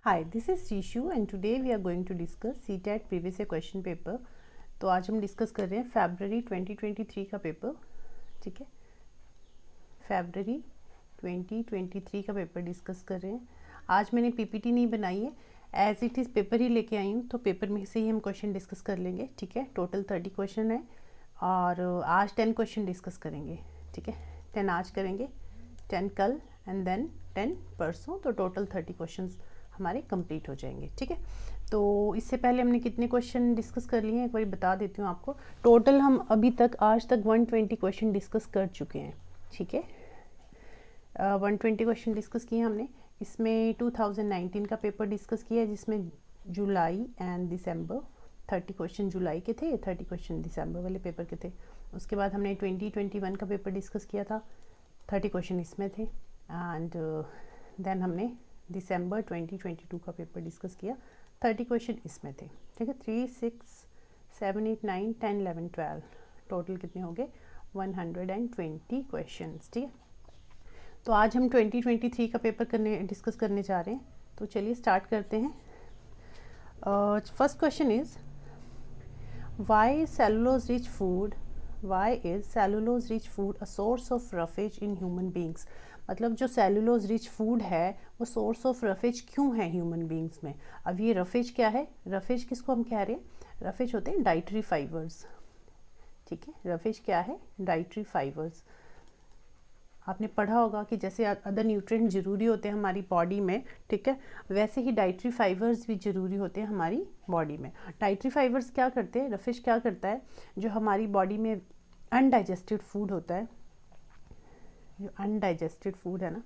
Hi, this is Shishu and today we are going to discuss CTET previous year question paper। तो आज हम discuss कर रहे हैं फरवरी 2023 का पेपर। ठीक है, फरवरी 2023 का पेपर डिस्कस कर रहे हैं। आज मैंने पीपीटी नहीं बनाई है, एज इट इज़ पेपर ही लेके आई हूँ, तो पेपर में से ही हम क्वेश्चन डिस्कस कर लेंगे। ठीक है, टोटल 30 क्वेश्चन है और आज 10 क्वेश्चन डिस्कस करेंगे। ठीक है, 10 आज करेंगे, 10 कल एंड देन 10 परसों, तो टोटल 30 क्वेश्चन हमारे कंप्लीट हो जाएंगे। ठीक है, तो इससे पहले हमने कितने क्वेश्चन डिस्कस कर लिए हैं एक बार बता देती हूँ आपको। टोटल हम अभी तक आज तक 120 क्वेश्चन डिस्कस कर चुके हैं। ठीक है, 120 क्वेश्चन डिस्कस किए हमने। इसमें 2019 का पेपर डिस्कस किया है जिसमें जुलाई एंड दिसंबर 30 क्वेश्चन जुलाई के थे, 30 क्वेश्चन दिसंबर वाले पेपर के थे। उसके बाद हमने 2021 का पेपर डिस्कस किया था, 30 क्वेश्चन इसमें थे। एंड देन हमने दिसंबर 2022 का पेपर डिस्कस किया, 30 क्वेश्चन इसमें थे। ठीक है, 3, 6, 7, 8, 9, 10, 11, 12 टोटल कितने हो गए 120 क्वेश्चन। ठीक है, तो आज हम 2023 का पेपर डिस्कस करने जा रहे हैं। तो चलिए स्टार्ट करते हैं। First question is why is cellulose rich food a source of roughage in human beings. मतलब जो सेलुलोज रिच फूड है वो सोर्स ऑफ रफेज क्यों है ह्यूमन बींग्स में। अब ये रफेज क्या है, रफेज किसको हम कह रहे हैं, रफेज होते हैं डाइटरी फाइबर्स। ठीक है, रफेज क्या है, डाइटरी फाइबर्स। आपने पढ़ा होगा कि जैसे अदर न्यूट्रिएंट ज़रूरी होते हैं हमारी बॉडी में, ठीक है, वैसे ही डाइटरी फाइबर्स भी ज़रूरी होते हैं हमारी बॉडी में। डाइटरी फाइबर्स क्या करते हैं, रफिश क्या करता है, जो हमारी बॉडी में अनडाइजेस्टेड फूड होता है, जो अनडाइजेस्टेड फूड है ना,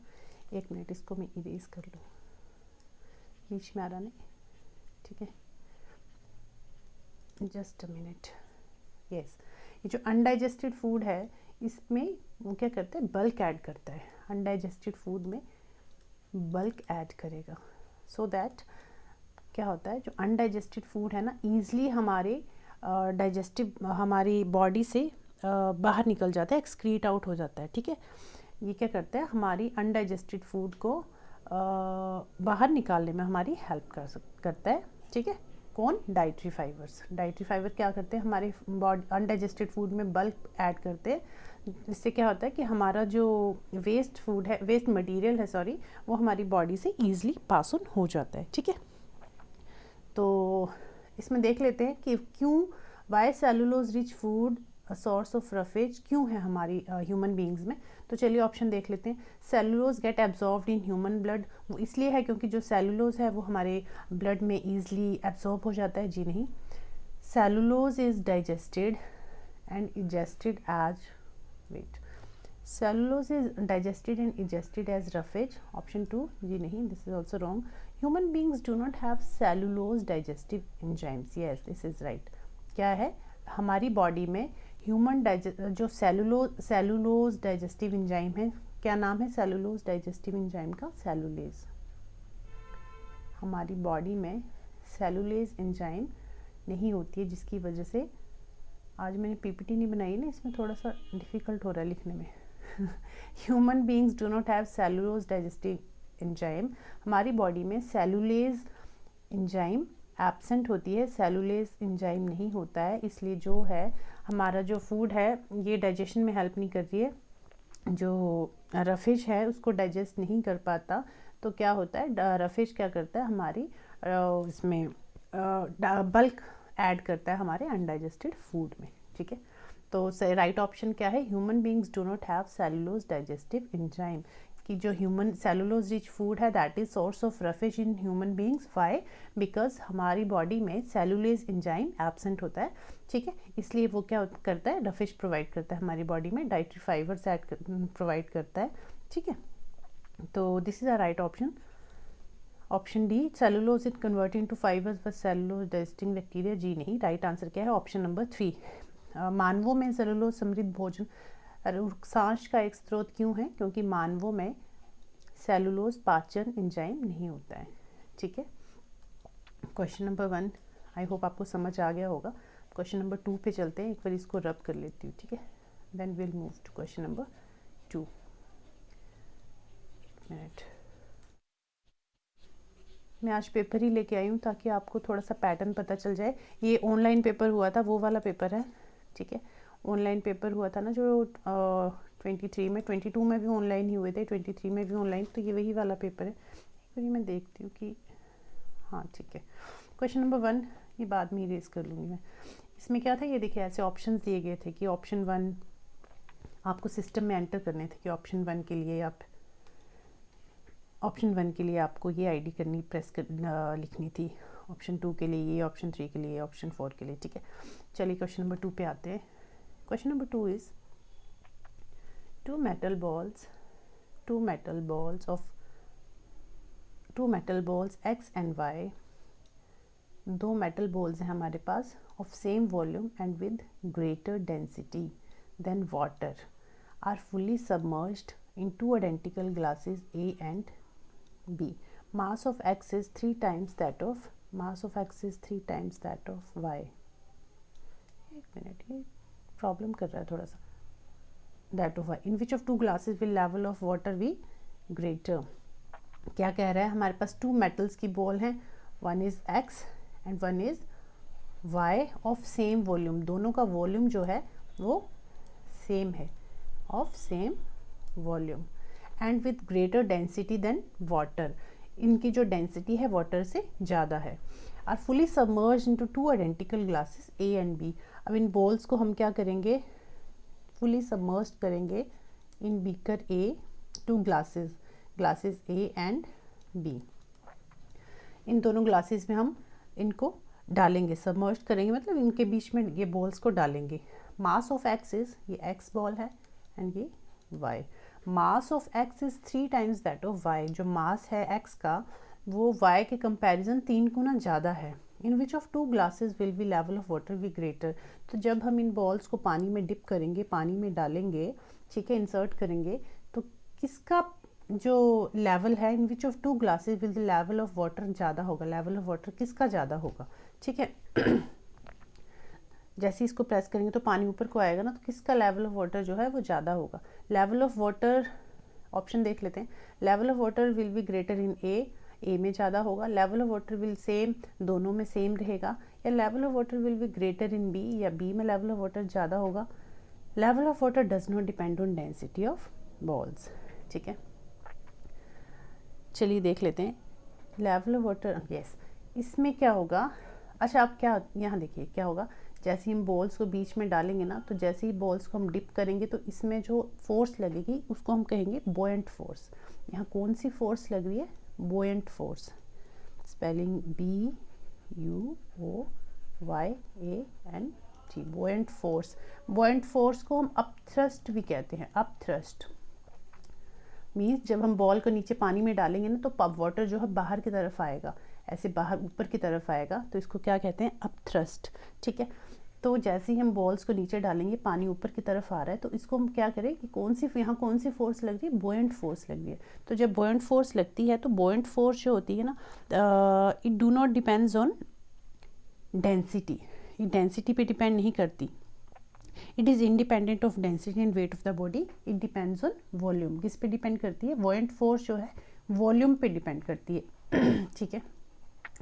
एक मिनट इसको मैं इरेज कर लूँ, बीच में आ रहा नहीं। ठीक है, जस्ट अ मिनट। यस, ये जो अनडाइजेस्टेड फूड है इसमें वो क्या करता है, बल्क ऐड करता है। अनडाइजेस्टेड फूड में बल्क ऐड करेगा, सो दैट क्या होता है, जो अनडाइजेस्टेड फूड है ना ईजिली हमारे डाइजेस्टिव हमारी बॉडी से बाहर निकल जाता है, एक्सक्रीट आउट हो जाता है। ठीक है, ये क्या करता है, हमारी अनडाइजेस्टेड फूड को बाहर निकालने में हमारी हेल्प करता है। ठीक है, कौन, डाइटरी फाइबर्स। डाइटरी फाइबर क्या करते हैं, हमारे बॉडी अनडाइजेस्टेड फूड में बल्क ऐड करते हैं। इससे क्या होता है कि हमारा जो वेस्ट फूड है, वेस्ट मटेरियल है सॉरी, वो हमारी बॉडी से ईजिली पास ऑन हो जाता है। ठीक है, तो इसमें देख लेते हैं कि क्यों, why cellulose rich food source of roughage क्यों है हमारी ह्यूमन बींग्स में। तो चलिए ऑप्शन देख लेते हैं। Cellulose get absorbed in human blood, वो इसलिए है क्योंकि जो सेलुलोज है वो हमारे ब्लड में ईजिली एब्जॉर्ब हो जाता है। जी नहीं, cellulose is digested and egested as wet, cellulose is digested and egested as roughage. Option 2, जी नहीं, this is also wrong. Human beings do not have cellulose digestive enzymes, yes this is right. क्या है, हमारी body में human जो cellulose digestive enzyme है, क्या नाम है सेलुलोज डाइजेस्टिव एंजाइम का, सेलुलेज। हमारी बॉडी में सेलुलेज एंजाइम नहीं होती है, जिसकी वजह से आज मैंने पीपीटी नहीं बनाई ना, इसमें थोड़ा सा डिफ़िकल्ट हो रहा है लिखने में। Human beings do not have cellulose digestive enzyme, हमारी बॉडी में सेलुलेज एंजाइम एब्सेंट होती है, सेलुलेज एंजाइम नहीं होता है, इसलिए जो है हमारा जो फूड है ये डाइजेशन में हेल्प नहीं कर रही है, जो रफेज है उसको डाइजेस्ट नहीं कर पाता। तो क्या होता है, रफेज क्या करता है, हमारी इसमें बल्क ऐड करता है हमारे अनडाइजेस्टेड फूड में। ठीक है, तो राइट ऑप्शन क्या है, human beings do not have cellulose digestive enzyme, कि जो ह्यूमन सेलुलोज रिच फूड है that is source of roughage in human beings. Why, because हमारी बॉडी में सेलुलेज एंजाइम एब्सेंट होता है। ठीक है, इसलिए वो क्या करता है, रफेज प्रोवाइड करता है हमारी बॉडी में, डाइटरी फाइबर्स ऐड प्रोवाइड करता है। ठीक है, तो this is a right option. Option D, cellulose is converting to fibres but cellulose digesting bacteria, जी नहीं, राइट आंसर क्या है, ऑप्शन नंबर 3। मानवों में सेलुलोज समृद्ध भोजन सांस का एक स्रोत क्यों है, क्योंकि मानवों में सेलुलोज पाचन एंजाइम नहीं होता है। ठीक है, क्वेश्चन नंबर 1 आई होप आपको समझ आ गया होगा। क्वेश्चन नंबर 2 पे चलते हैं, एक बार इसको रब कर लेती हूँ। ठीक है, then will move to question number 2। एक मिनट, मैं आज पेपर ही लेके आई हूँ ताकि आपको थोड़ा सा पैटर्न पता चल जाए। ये ऑनलाइन पेपर हुआ था, वो वाला पेपर है, ठीक है। ऑनलाइन पेपर हुआ था ना जो 23 में, 22 में भी ऑनलाइन ही हुए थे, 23 में भी ऑनलाइन, तो ये वही वाला पेपर है। फिर मैं देखती हूँ कि हाँ ठीक है। क्वेश्चन नंबर 1 ये बाद में ही रेज कर लूँगी मैं। इसमें क्या था, ये देखिए ऐसे ऑप्शंस दिए गए थे कि ऑप्शन 1 आपको सिस्टम में एंटर करने थे कि ऑप्शन 1 के लिए आपको ये आईडी करनी लिखनी थी, ऑप्शन 2 के लिए ये, ऑप्शन 3 के लिए, ऑप्शन 4 के लिए, ठीक है। चलिए क्वेश्चन नंबर 2 पे आते हैं। Question number 2 is two metal balls x and y, दो मेटल बॉल्स हैं हमारे पास of same volume and with greater density than water are fully submerged in two identical glasses A and B. Mass of x is 3 times that of y. एक minute, ये problem कर रहा है थोड़ा सा। that of y. In which of two glasses will level of water be greater? क्या कह रहा है, हमारे पास 2 मेटल्स की बॉल हैं, one is x and one is y of same volume, दोनों का वॉल्यूम जो है वो सेम है, of same volume and with greater density than water, इनकी जो डेंसिटी है वाटर से ज़्यादा है। Are fully submerged into 2 identical glasses A and B. अब इन बॉल्स को हम क्या करेंगे, फुली सबमर्ज्ड करेंगे इन beaker A, 2 glasses A and B. इन दोनों ग्लासेस में हम इनको डालेंगे, सबमर्ज्ड करेंगे मतलब इनके बीच में ये बॉल्स को डालेंगे। मास ऑफ x इज, ये x बॉल है एंड ये y. Mass of x is 3 times that of y. जो मास है x का वो y के कंपैरिजन 3 गुना ज़्यादा है। In which of 2 glasses will be level of water be greater. तो जब हम इन बॉल्स को पानी में डिप करेंगे, पानी में डालेंगे, ठीक है, इंसर्ट करेंगे, तो किसका जो लेवल है, in which of 2 glasses will the level of water ज़्यादा होगा, लेवल ऑफ वाटर किसका ज़्यादा होगा, ठीक है। जैसे इसको प्रेस करेंगे तो पानी ऊपर को आएगा ना, तो किसका लेवल ऑफ वाटर जो है वो ज़्यादा होगा। लेवल ऑफ वाटर, ऑप्शन देख लेते हैं। Level of water will be greater in A में ज़्यादा होगा, level of water will same, दोनों में सेम रहेगा, या level of water will be greater in B, या बी में लेवल ऑफ वाटर ज़्यादा होगा। Level of water does not depend on density of balls, ठीक है। चलिए देख लेते हैं लेवल ऑफ वाटर। यस, इसमें क्या होगा, अच्छा आप क्या यहाँ देखिए क्या होगा, जैसे हम बॉल्स को बीच में डालेंगे ना, तो जैसे ही बॉल्स को हम डिप करेंगे तो इसमें जो फोर्स लगेगी उसको हम कहेंगे बुओयंट फोर्स। यहाँ कौन सी फोर्स लग रही है, buoyant force, spelling BUOYANT, buoyant force. Buoyant force को हम अपथ्रस्ट भी कहते हैं। अपथ्रस्ट मीन्स जब हम बॉल को नीचे पानी में डालेंगे ना तो वाटर जो है बाहर की तरफ आएगा, ऐसे बाहर ऊपर की तरफ आएगा, तो इसको क्या कहते हैं, अपथ्रस्ट, ठीक है। तो जैसे ही हम बॉल्स को नीचे डालेंगे, पानी ऊपर की तरफ आ रहा है, तो इसको हम क्या करें कि यहाँ कौन सी फोर्स लग रही है, बुओयंट फोर्स लग रही है। तो जब बुओयंट फोर्स लगती है तो बुओयंट फोर्स जो होती है ना, it do not depends on density, ये डेंसिटी पे डिपेंड नहीं करती। It is independent of density and weight of the body, it depends on volume. किस पे डिपेंड करती है, बुओयंट फोर्स जो है वॉल्यूम पे डिपेंड करती है, ठीक है।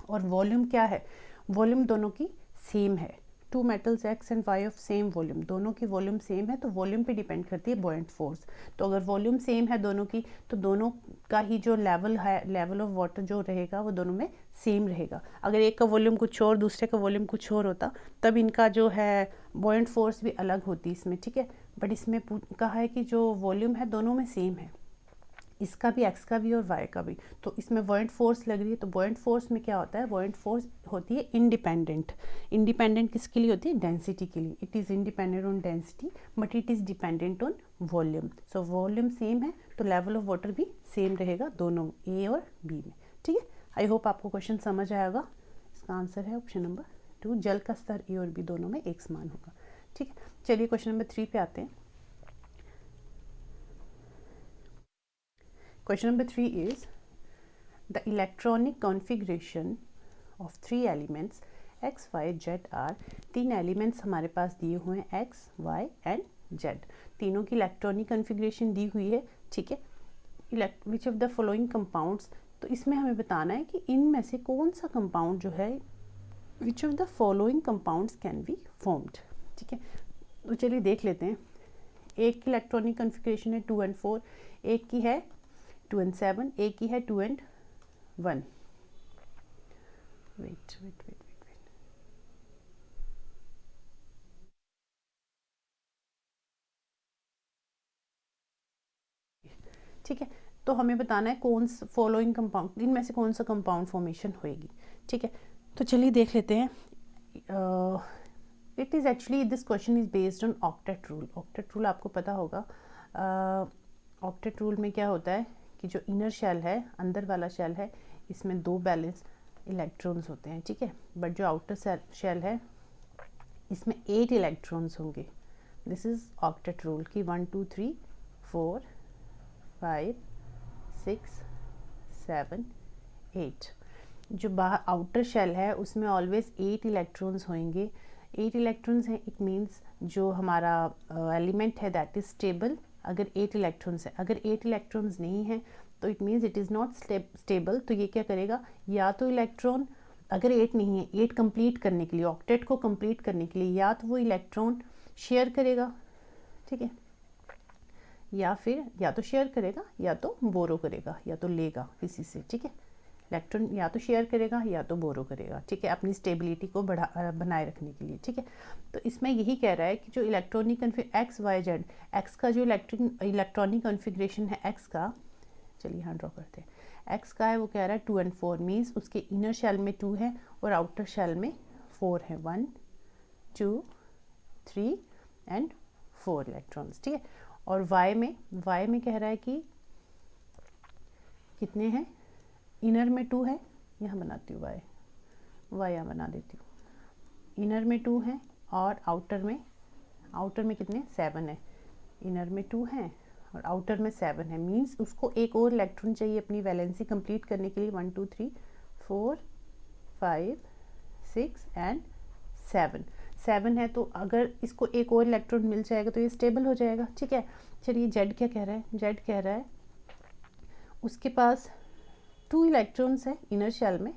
और वॉल्यूम क्या है, वॉल्यूम दोनों की सेम है। 2 metals x and y of same volume, दोनों की वॉल्यूम सेम है, तो वॉल्यूम पे डिपेंड करती है बुओयंट फोर्स। तो अगर वॉल्यूम सेम है दोनों की, तो दोनों का ही जो लेवल है, लेवल ऑफ वाटर जो रहेगा वो दोनों में सेम रहेगा। अगर एक का वॉल्यूम कुछ और दूसरे का वॉल्यूम कुछ और होता, तब इनका जो है बुओयंट फोर्स भी अलग होती इसमें, ठीक है। बट इसमें कहा है कि जो वॉल्यूम है दोनों में सेम है, इसका भी, x का भी और y का भी। तो इसमें बुओयंट फोर्स लग रही है, तो बुओयंट फोर्स में क्या होता है, बुओयंट फोर्स होती है इंडिपेंडेंट। इंडिपेंडेंट किसके लिए होती है, डेंसिटी के लिए। It is independent on density but it is dependent on volume. So volume same है तो लेवल ऑफ वाटर भी सेम रहेगा दोनों A और B में, ठीक है। आई होप आपको क्वेश्चन समझ आएगा। इसका आंसर है ऑप्शन नंबर 2, जल का स्तर A और B दोनों में एक समान होगा, ठीक है। चलिए क्वेश्चन नंबर 3 पे आते हैं। Question number 3 is the electronic configuration of 3 elements x, y, z are, 3 elements हमारे पास दिए हुए हैं x, y and z। तीनों की इलेक्ट्रॉनिक कॉन्फ़िगरेशन दी हुई है, ठीक है। विच ऑफ द फॉलोइंग कंपाउंड्स तो इसमें हमें बताना है कि इनमें से कौन सा कंपाउंड जो है, विच of the following compounds can be formed. ठीक है, तो चलिए देख लेते हैं। एक की इलेक्ट्रॉनिक कॉन्फ़िगरेशन है 2 and 4, एक की है 2 and 7, एक की है 2 and 1। Wait wait wait wait, ठीक है, तो हमें बताना है कौन सा फॉलोइंग कंपाउंड, इनमें से कौन सा कंपाउंड फॉर्मेशन होएगी। ठीक है, तो चलिए देख लेते हैं। It is actually this question is based on octet rule. Octet rule आपको पता होगा। ऑक्टेट रूल में क्या होता है कि जो इनर शेल है, अंदर वाला शेल है, इसमें 2 बैलेंस इलेक्ट्रॉन्स होते हैं। ठीक है, बट जो आउटर शेल है इसमें 8 इलेक्ट्रॉन्स होंगे। दिस इज़ ऑक्टेट रूल कि 1 2 3 4 5 6 7 8। जो बाहर आउटर शेल है उसमें ऑलवेज 8 इलेक्ट्रॉन्स होंगे। 8 इलेक्ट्रॉन्स हैं, इट मीन्स जो हमारा एलिमेंट है दैट इज स्टेबल अगर 8 इलेक्ट्रॉन्स है। अगर 8 इलेक्ट्रॉन्स नहीं है तो it means it is not stable. तो ये क्या करेगा, या तो इलेक्ट्रॉन, अगर 8 नहीं है, 8 कंप्लीट करने के लिए, ऑक्टेट को कंप्लीट करने के लिए, या तो वो इलेक्ट्रॉन शेयर करेगा, ठीक है, या फिर या तो शेयर करेगा या तो बोरो करेगा या तो लेगा किसी से। ठीक है, इलेक्ट्रॉन या तो शेयर करेगा या तो बोरो करेगा। ठीक है, अपनी स्टेबिलिटी को बनाए रखने के लिए। ठीक है, तो इसमें यही कह रहा है कि जो electronic X Y Z, X का जो इलेक्ट्रॉनिक कॉन्फ़िगरेशन है एक्स का, चलिए यहाँ ड्रॉ करते हैं। एक्स का है वो कह रहा है 2 and 4, मीन्स उसके इनर शेल में 2 है और आउटर शेल में 4 है। 1 2 3 and 4 इलेक्ट्रॉन्स। ठीक है, और वाई में कह रहा है कि कितने हैं, इनर में 2 है, यहाँ बनाती हूँ वाई यहाँ बना देती हूँ। इनर में 2 है और आउटर में कितने, 7 है। इनर में 2 है और आउटर में 7 है, मींस उसको एक और इलेक्ट्रॉन चाहिए अपनी वैलेंसी कंप्लीट करने के लिए। 1 2 3 4 5 6 and 7 है, तो अगर इसको एक और इलेक्ट्रॉन मिल जाएगा तो ये स्टेबल हो जाएगा। ठीक है, चलिए जेड क्या कह रहा है। जेड कह रहा है उसके पास 2 इलेक्ट्रॉन्स है इनर शेल में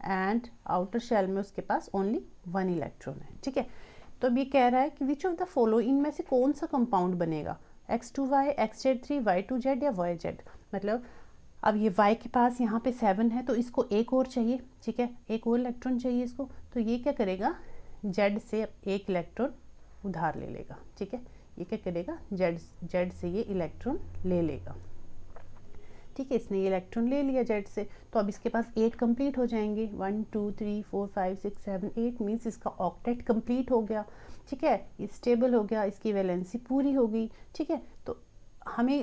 एंड आउटर शेल में उसके पास ओनली 1 इलेक्ट्रॉन है। ठीक है, तो अब ये कह रहा है कि विच ऑफ द फॉलो, इनमें से कौन सा कंपाउंड बनेगा, x2y, x z3, y2z या yz। मतलब अब ये y के पास यहाँ पे 7 है तो इसको एक और चाहिए। ठीक है, एक और इलेक्ट्रॉन चाहिए इसको, तो ये क्या करेगा, z से एक इलेक्ट्रॉन उधार ले लेगा। ठीक है, ये क्या करेगा, z से ये इलेक्ट्रॉन ले लेगा। ठीक है, इसने ये इलेक्ट्रॉन ले लिया जेड से, तो अब इसके पास 8 कंप्लीट हो जाएंगे। 1 2 3 4 5 6 7 8 मीन्स इसका ऑक्टेट कंप्लीट हो गया। ठीक है, ये स्टेबल हो गया, इसकी वैलेंसी पूरी हो गई। ठीक है, तो हमने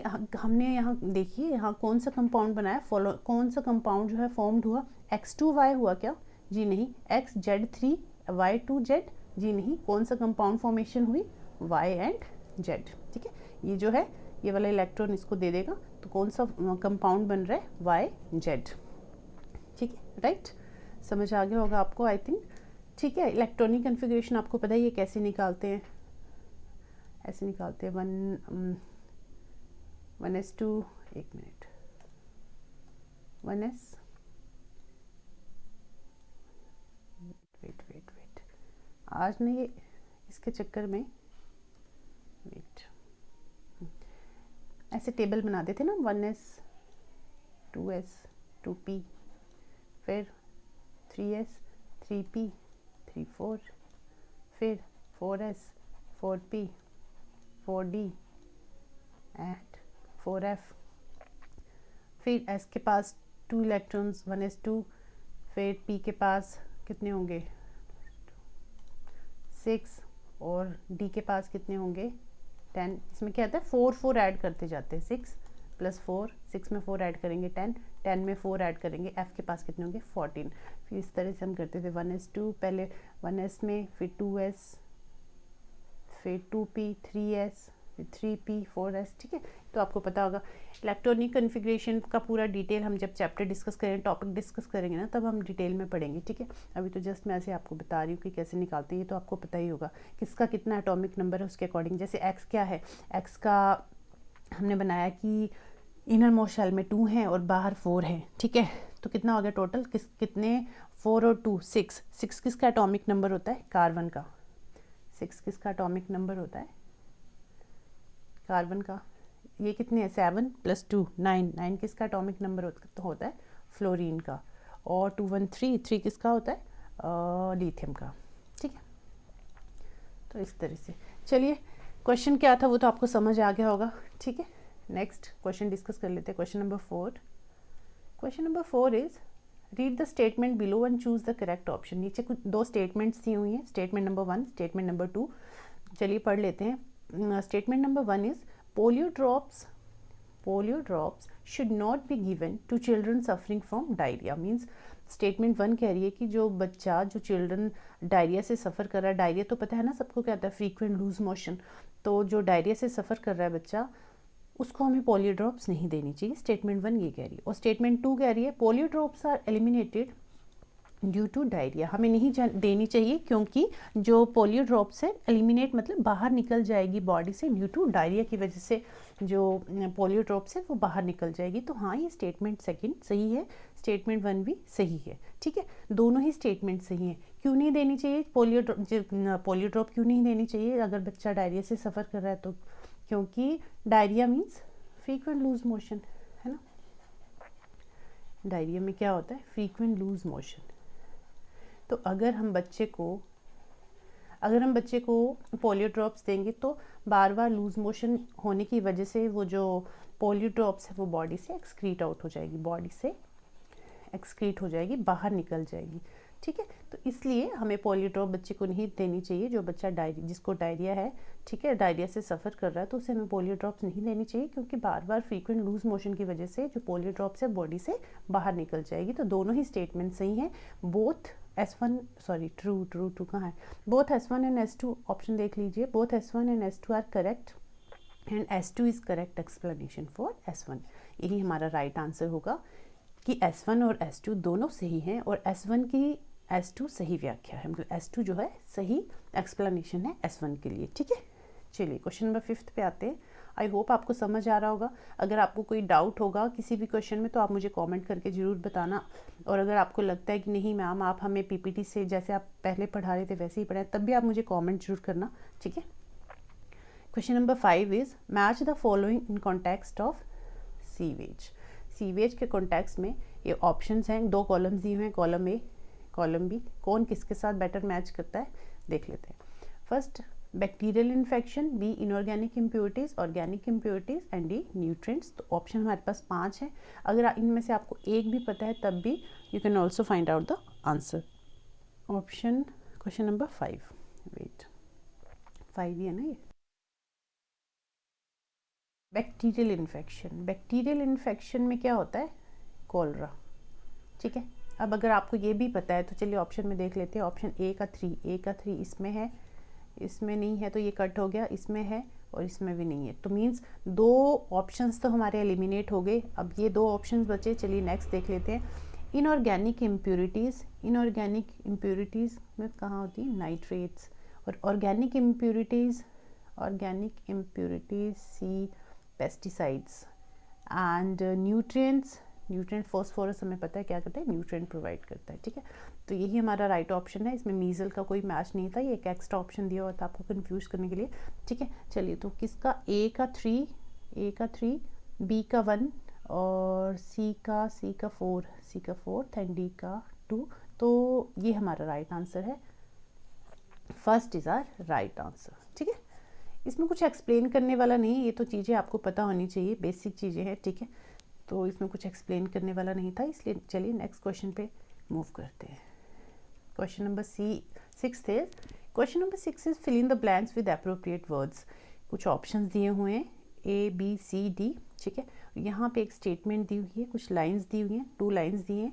यहाँ देखिए यहाँ कौन सा कंपाउंड बनाया, कौन सा कंपाउंड जो है फॉर्म्ड हुआ, x2y हुआ क्या, जी नहीं। xz3 y2z, जी नहीं। कौन सा कंपाउंड फॉर्मेशन हुई, y एंड z। ठीक है, ये जो है ये वाला इलेक्ट्रॉन इसको दे देगा, तो कौन सा कंपाउंड बन रहा है, वाई जेड। ठीक है, राइट, समझ आ गया होगा आपको आई थिंक। ठीक है, इलेक्ट्रॉनिक कॉन्फ़िगरेशन आपको पता है ये कैसे निकालते हैं, ऐसे निकालते हैं। 1s2, एक मिनट, 1s, वेट आज नहीं, ये इसके चक्कर में वेट ऐसे टेबल बना देते ना, 1s 2s 2p, फिर 3s 3p 3 4, फिर 4s 4p 4d and 4f। फिर s के पास 2 इलेक्ट्रॉन्स 1s2, फिर p के पास कितने होंगे 6 और d के पास कितने होंगे 10। इसमें क्या आता है 4 4 ऐड करते जाते हैं, 6 + 4, 6 में 4 ऐड करेंगे 10, 10 में 4 ऐड करेंगे, f के पास कितने होंगे 14। फिर इस तरह से हम करते थे 1s2, पहले 1s में, फिर 2s, फिर 2p 3s, फिर 3p 4s। ठीक है, तो आपको पता होगा इलेक्ट्रॉनिक कॉन्फ़िगरेशन का पूरा डिटेल हम जब चैप्टर डिस्कस करेंगे, टॉपिक डिस्कस करेंगे ना, तब हम डिटेल में पढ़ेंगे। ठीक है, अभी तो जस्ट मैं ऐसे आपको बता रही हूँ कि कैसे निकालते हैं, ये तो आपको पता ही होगा किसका कितना एटॉमिक नंबर है उसके अकॉर्डिंग। जैसे x क्या है, x का हमने बनाया कि इनर मोस्ट शेल में 2 हैं और बाहर 4 हैं, ठीक है। तो कितना हो गया टोटल, कितने 4 और 2 6। 6 किसका एटॉमिक नंबर होता है, कार्बन का। 6 किसका एटॉमिक नंबर होता है, कार्बन का। ये कितने हैं 7 + 2 9। 9 किसका एटॉमिक नंबर होता है, फ्लोरीन का। और 2 1 3 3 किसका होता है, लिथियम का, ठीक है। तो इस तरह से चलिए, क्वेश्चन क्या था वो तो आपको समझ आ गया होगा, ठीक है। नेक्स्ट क्वेश्चन डिस्कस कर लेते हैं, question number 4। Question number 4 is read the statement below and choose the correct option. नीचे कुछ 2 स्टेटमेंट्स दी हुई हैं, स्टेटमेंट नंबर 1, स्टेटमेंट नंबर 2। चलिए पढ़ लेते हैं। Statement number 1 is polio drops should not be given to children suffering from diarrhoea. Means statement 1 कह रही है कि जो चिल्ड्रन डायरिया से सफ़र कर रहा है, डायरिया तो पता है ना सबको क्या होता है, फ्रीक्वेंट लूज मोशन। तो जो डायरिया से सफ़र कर रहा है बच्चा, उसको हमें पोलियो ड्रॉप्स नहीं देनी चाहिए। स्टेटमेंट 1 ये कह रही है। और स्टेटमेंट 2 कह रही है polio drops are eliminated due to diarrhoea. हमें नहीं देनी चाहिए क्योंकि जो पोलियो ड्रॉप्स है, एलिमिनेट मतलब बाहर निकल जाएगी बॉडी से, ड्यू टू डायरिया की वजह से जो पोलियो ड्रॉप्स है वो बाहर निकल जाएगी। तो हाँ, ये स्टेटमेंट 2 सही है, स्टेटमेंट 1 भी सही है, ठीक है। दोनों ही स्टेटमेंट सही है। क्यों नहीं देनी चाहिए पोलियो ड्रॉप, क्यों नहीं देनी चाहिए अगर बच्चा डायरिया से सफ़र कर रहा है तो, क्योंकि diarrhoea means frequent loose motion, है ना। डायरिया में क्या होता है, फ्रीक्वेंट लूज मोशन। तो अगर हम बच्चे को पोलियो ड्रॉप्स देंगे तो बार बार लूज मोशन होने की वजह से वो जो पोलियो ड्रॉप्स है वो बॉडी से एक्सक्रीट आउट हो जाएगी, बाहर निकल जाएगी, ठीक है। तो इसलिए हमें पोलियो ड्रॉप बच्चे को नहीं देनी चाहिए। जो बच्चा जिसको डायरिया है, ठीक है, डायरिया से सफ़र कर रहा है, तो उसे हमें पोलियो ड्रॉप्स नहीं देनी चाहिए क्योंकि बार बार फ्रीक्वेंट लूज मोशन की वजह से जो पोलियो ड्रॉप्स है बॉडी से बाहर निकल जाएगी। तो दोनों ही स्टेटमेंट सही हैं। बोथ ट्रू कहाँ है, both S1 and S2 option देख लीजिए। Both S1 and S2 are correct and S2 is correct explanation for S1। यही हमारा राइट आंसर होगा कि S1 और S2 दोनों सही हैं और S2 सही व्याख्या है, मतलब S2 जो है सही एक्सप्लेनेशन है S1 के लिए, ठीक है। चलिए क्वेश्चन नंबर 5 पे आते हैं। आई होप आपको समझ आ रहा होगा। अगर आपको कोई डाउट होगा किसी भी क्वेश्चन में तो आप मुझे कमेंट करके ज़रूर बताना। और अगर आपको लगता है कि नहीं मैम आप हमें PPT से जैसे आप पहले पढ़ा रहे थे वैसे ही पढ़ाएं, तब भी आप मुझे कमेंट जरूर करना, ठीक है। Question number 5 is match the following in context of sewage. Sewage के कॉन्टेक्स्ट में ये ऑप्शंस हैं, 2 कॉलम्स दिए हुए हैं, कॉलम ए कॉलम बी। कौन किसके साथ बेटर मैच करता है देख लेते हैं। First bacterial infection, B inorganic impurities, organic impurities and D nutrients. तो ऑप्शन हमारे पास 5 है। अगर इनमें से आपको एक भी पता है तब भी you can also find out the answer. Option question number 5 5 ही है ना ये। बैक्टीरियल इन्फेक्शन में क्या होता है, कोलरा, ठीक है। अब अगर आपको ये भी पता है तो चलिए ऑप्शन में देख लेते हैं। ऑप्शन ए का 3 इसमें है, इसमें नहीं है तो ये कट हो गया, इसमें है और इसमें भी नहीं है। तो मीन्स 2 ऑप्शंस तो हमारे एलिमिनेट हो गए। अब ये 2 ऑप्शंस बचे। चलिए नेक्स्ट देख लेते हैं। इनऑर्गेनिक इम्प्योरिटीज़ में कहाँ होती है, नाइट्रेट्स। और organic impurities C pesticides and nutrients phosphorus हमें पता है क्या करता है, न्यूट्रिएंट प्रोवाइड करता है, ठीक है। तो यही हमारा राइट ऑप्शन है। इसमें मीजल का कोई मैच नहीं था, ये एक एक्स्ट्रा ऑप्शन दिया हुआ था आपको कंफ्यूज करने के लिए, ठीक है। चलिए तो किसका ए का 3, बी का 1 और सी का 4 एंड डी का 2। तो ये हमारा राइट आंसर है। First is are right answer, ठीक है। इसमें कुछ एक्सप्लेन करने वाला नहीं है, ये तो चीज़ें आपको पता होनी चाहिए, बेसिक चीज़ें हैं, ठीक है। तो इसमें कुछ एक्सप्लेन करने वाला नहीं था, इसलिए चलिए नेक्स्ट क्वेश्चन पे मूव करते हैं। क्वेश्चन नंबर 6 है। Question number 6 is fill in the blanks with appropriate words. कुछ ऑप्शंस दिए हुए हैं A B C D, ठीक है। यहाँ पे एक स्टेटमेंट दी हुई है, कुछ लाइंस दी हुई हैं, 2 लाइंस दी हैं।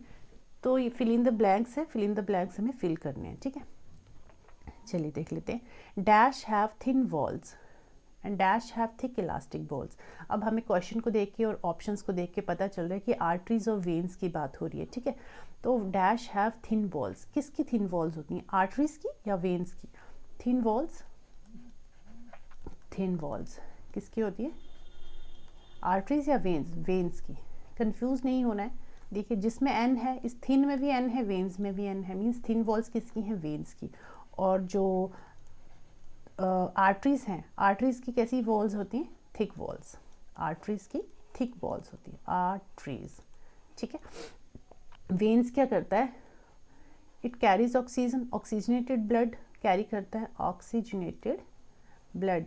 तो ये फिल इन द ब्लैंक्स है, फिल इन द ब्लैंक्स हमें फिल करने हैं, ठीक है। चलिए देख लेते हैं। Dash have thin walls and dash have thick elastic balls. अब हमें क्वेश्चन को देख के और ऑप्शंस को देख के पता चल रहा है कि आर्टरीज और वेन्स की बात हो रही है, ठीक है। तो डैश हैव थिन वॉल्स, किसकी थिन वॉल्स होती हैं, आर्टरीज की या वेन्स की। थिन वॉल्स किसकी होती है, आर्टरीज या वेन्स, वेन्स की कंफ्यूज नहीं होना है। देखिए जिसमें एन है, इस थिन में भी एन है, वेन्स में भी एन है, मीन्स थिन वॉल्स किसकी हैं, वेन्स की। और जो आर्टरीज हैं, आर्टरीज की कैसी वॉल्स होती हैं, थिक वॉल्स। आर्टरीज की थिक वॉल्स होती है आर्टरीज, ठीक है। वेन्स क्या करता है, it carries oxygen, oxygenated blood carry करता है, oxygenated blood,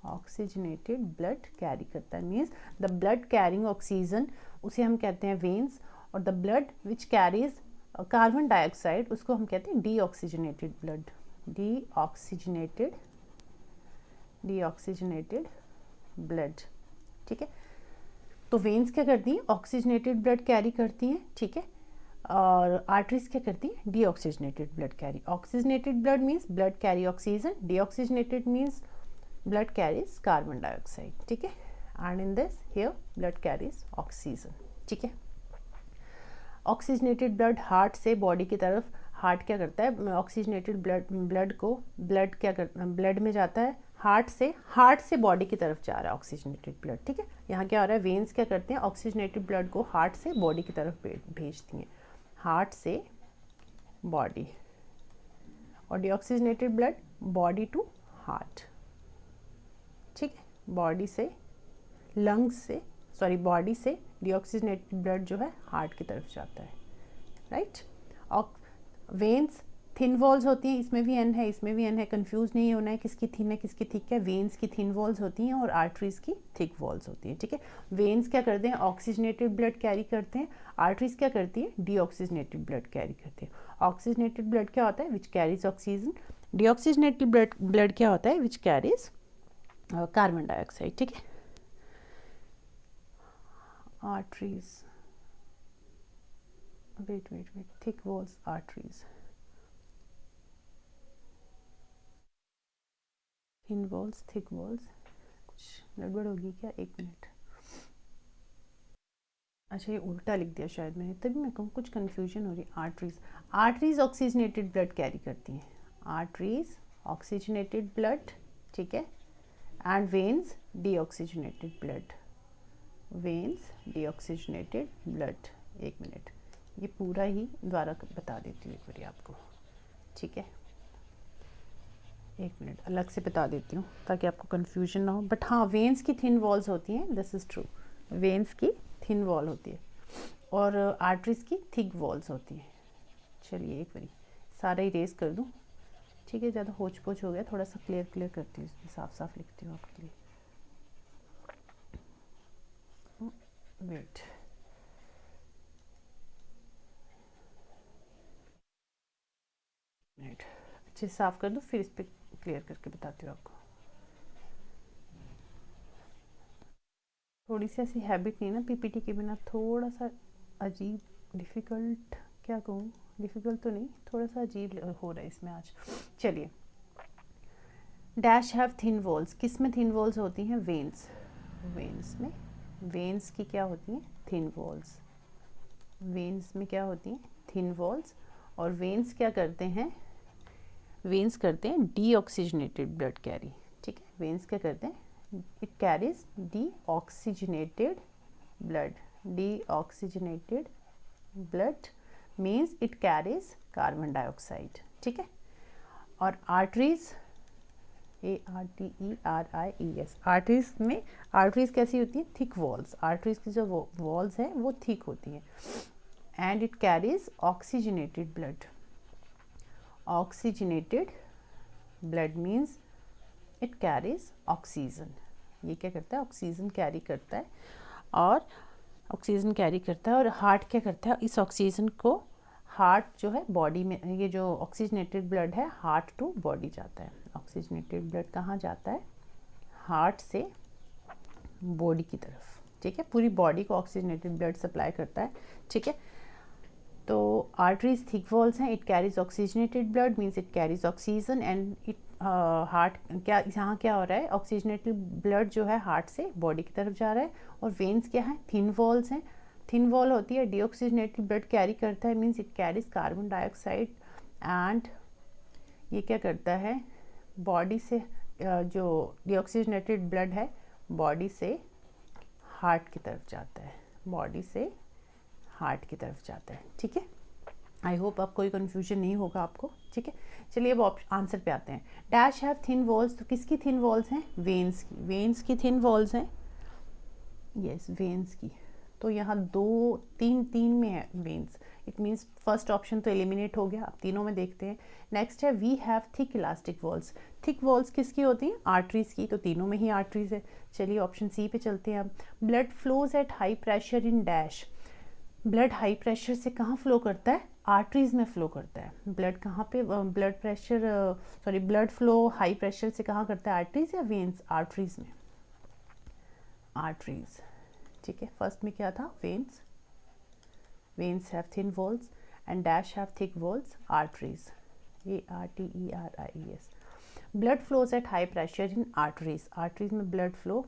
oxygenated blood carry करता है, means the blood carrying oxygen, उसे हम कहते हैं वेन्स। और the blood which carries carbon dioxide, उसको हम कहते हैं deoxygenated blood, deoxygenated, deoxygenated blood, ठीक है। तो वेन्स क्या करती हैं, ऑक्सीजनेटेड ब्लड कैरी करती हैं, ठीक है। और आर्टरीज क्या करती हैं, deoxygenated blood carry. Oxygenated blood means blood carry oxygen, deoxygenated means blood carries carbon dioxide, ठीक है। and in this here blood carries oxygen, ठीक है। ऑक्सीजनेटेड ब्लड हार्ट से बॉडी की तरफ, हार्ट क्या करता है, ऑक्सीजनेटेड ब्लड को, ब्लड क्या करता है, ब्लड में जाता है हार्ट से बॉडी की तरफ जा रहा है ऑक्सीजनेटेड ब्लड, ठीक है। यहाँ क्या हो रहा है, वेन्स क्या करते हैं, ऑक्सीजनेटेड ब्लड को हार्ट से बॉडी की तरफ भेजती हैं, हार्ट से बॉडी, और deoxygenated blood body to heart, ठीक है। बॉडी से, लंग्स से, सॉरी बॉडी से डीऑक्सीजनेटेड ब्लड जो है हार्ट की तरफ जाता है, राइट। और वेन्स थिन वॉल्स होती हैं, इसमें भी एन है, इसमें भी एन है, कंफ्यूज नहीं होना है किसकी थिन है किसकी थिक है। वेन्स की थिन वॉल्स होती हैं और आर्टरीज की थिक वॉल्स होती हैं, ठीक है। वेन्स क्या करते हैं, ऑक्सीजनेटेड ब्लड कैरी करते हैं, आर्टरीज क्या करती है, डीऑक्सीजनेटेड ब्लड कैरी करते हैं। ऑक्सीजनेटेड ब्लड क्या होता है, which carries oxygen, deoxygenated blood क्या होता है, विच कैरीज कार्बन डाइऑक्साइड, ठीक है। Arteries, wait thick walls, arteries, thin walls, thick walls, कुछ गड़बड़ होगी क्या, एक मिनट। अच्छा ये उल्टा लिख दिया शायद मैंने, तभी मैं कहूँ कुछ कंफ्यूजन हो रही है। Arteries, arteries oxygenated blood carry करती हैं, आर्टरीज ऑक्सीजनेटेड ब्लड, ठीक है। And veins deoxygenated blood, veins deoxygenated blood. एक मिनट, ये पूरा ही दोबारा बता देती हूँ एक बार आपको, ठीक है। एक मिनट अलग से बता देती हूँ ताकि आपको कन्फ्यूजन ना हो। बट हाँ, वेन्स की थिन वॉल्स होती हैं, दिस इज़ ट्रू, वेन्स की थिन वॉल होती है और आर्टरीज की थिक वॉल्स होती हैं। चलिए एक बारी सारा इरेज कर दूँ, ठीक है। ज़्यादा होच पोच हो गया, थोड़ा सा क्लियर करती हूँ, इसमें साफ साफ लिखती हूँ आपके लिए। वेट, मिनट अच्छे से साफ कर दूँ, फिर इस पर क्लियर करके बताती हूँ आपको। थोड़ी सी ऐसी हैबिट नहीं ना पीपीटी के बिना, थोड़ा सा अजीब, डिफ़िकल्ट, क्या कहूँ, डिफ़िकल्ट तो नहीं, थोड़ा सा अजीब हो रहा है इसमें आज। चलिए, डैश हैव थिन वॉल्स, किस में थिन वॉल्स होती हैं, वेन्स, वेन्स में, वेन्स की क्या होती हैं, थिन वॉल्स, वेन्स में क्या होती हैं, थिन वॉल्स। और वेन्स क्या करते हैं, वेन्स करते हैं डीऑक्सीजनेटेड ब्लड कैरी, ठीक है। वेन्स क्या करते हैं, it carries deoxygenated blood, deoxygenated blood means it carries carbon dioxide, ठीक है। और आर्टरीज, ARTERIES, आर्टरीज में, आर्टरीज कैसी होती है, थिक वॉल्स, आर्टरीज की जो वॉल्स है वो थिक होती हैं। And it carries oxygenated blood, oxygenated blood means it carries oxygen, ये क्या करता है, ऑक्सीजन कैरी करता है, और ऑक्सीजन कैरी करता है। और हार्ट क्या करता है, इस ऑक्सीजन को, हार्ट जो है बॉडी में, ये जो ऑक्सीजनेटेड ब्लड है हार्ट टू बॉडी जाता है। ऑक्सीजनेटेड ब्लड कहाँ जाता है, हार्ट से बॉडी की तरफ, ठीक है। पूरी बॉडी को ऑक्सीजनेटेड ब्लड सप्लाई करता है, ठीक है। तो आर्टरीज थिक वॉल्स हैं, it carries oxygenated blood means it carries oxygen. And it heart क्या, यहाँ क्या हो रहा है, ऑक्सीजनेटेड ब्लड जो है हार्ट से बॉडी की तरफ जा रहा है। और वेन्स क्या है, थिन वॉल्स हैं, थिन वॉल होती है, डीऑक्सीजनेटेड ब्लड कैरी करता है, means it carries carbon dioxide. And ये क्या करता है, बॉडी से जो डीऑक्सीजनेटेड ब्लड है बॉडी से हार्ट की तरफ जाता है, बॉडी से हार्ट की तरफ जाता है। ठीक है, आई होप आप कोई कन्फ्यूजन नहीं होगा आपको। ठीक है, चलिए अब आंसर पे आते हैं। डैश हैव थिन वॉल्स, तो किसकी थिन वॉल्स हैं? वेन्स की, वेन्स की थिन वॉल्स हैं। यस, वेन्स की। तो यहाँ तीन में है veins, it means first option तो एलिमिनेट हो गया। अब तीनों में देखते हैं। नेक्स्ट है we have thick elastic walls. Thick walls किसकी होती हैं? आर्टरीज की, तो तीनों में ही आर्टरीज है। चलिए ऑप्शन सी पे चलते हैं अब। Blood flows at high pressure in dash, blood high pressure से कहाँ फ्लो करता है? आर्टरीज में फ्लो करता है। ब्लड कहाँ पे, ब्लड फ्लो हाई प्रेशर से कहाँ करता है? आर्टरीज या वेन्स? आर्टरीज में, आर्टरीज। ठीक है, फर्स्ट में क्या था? Veins, veins have thin walls and dash have thick walls, arteries, ARTERIES। Blood flows at high pressure in arteries, arteries में ब्लड फ्लो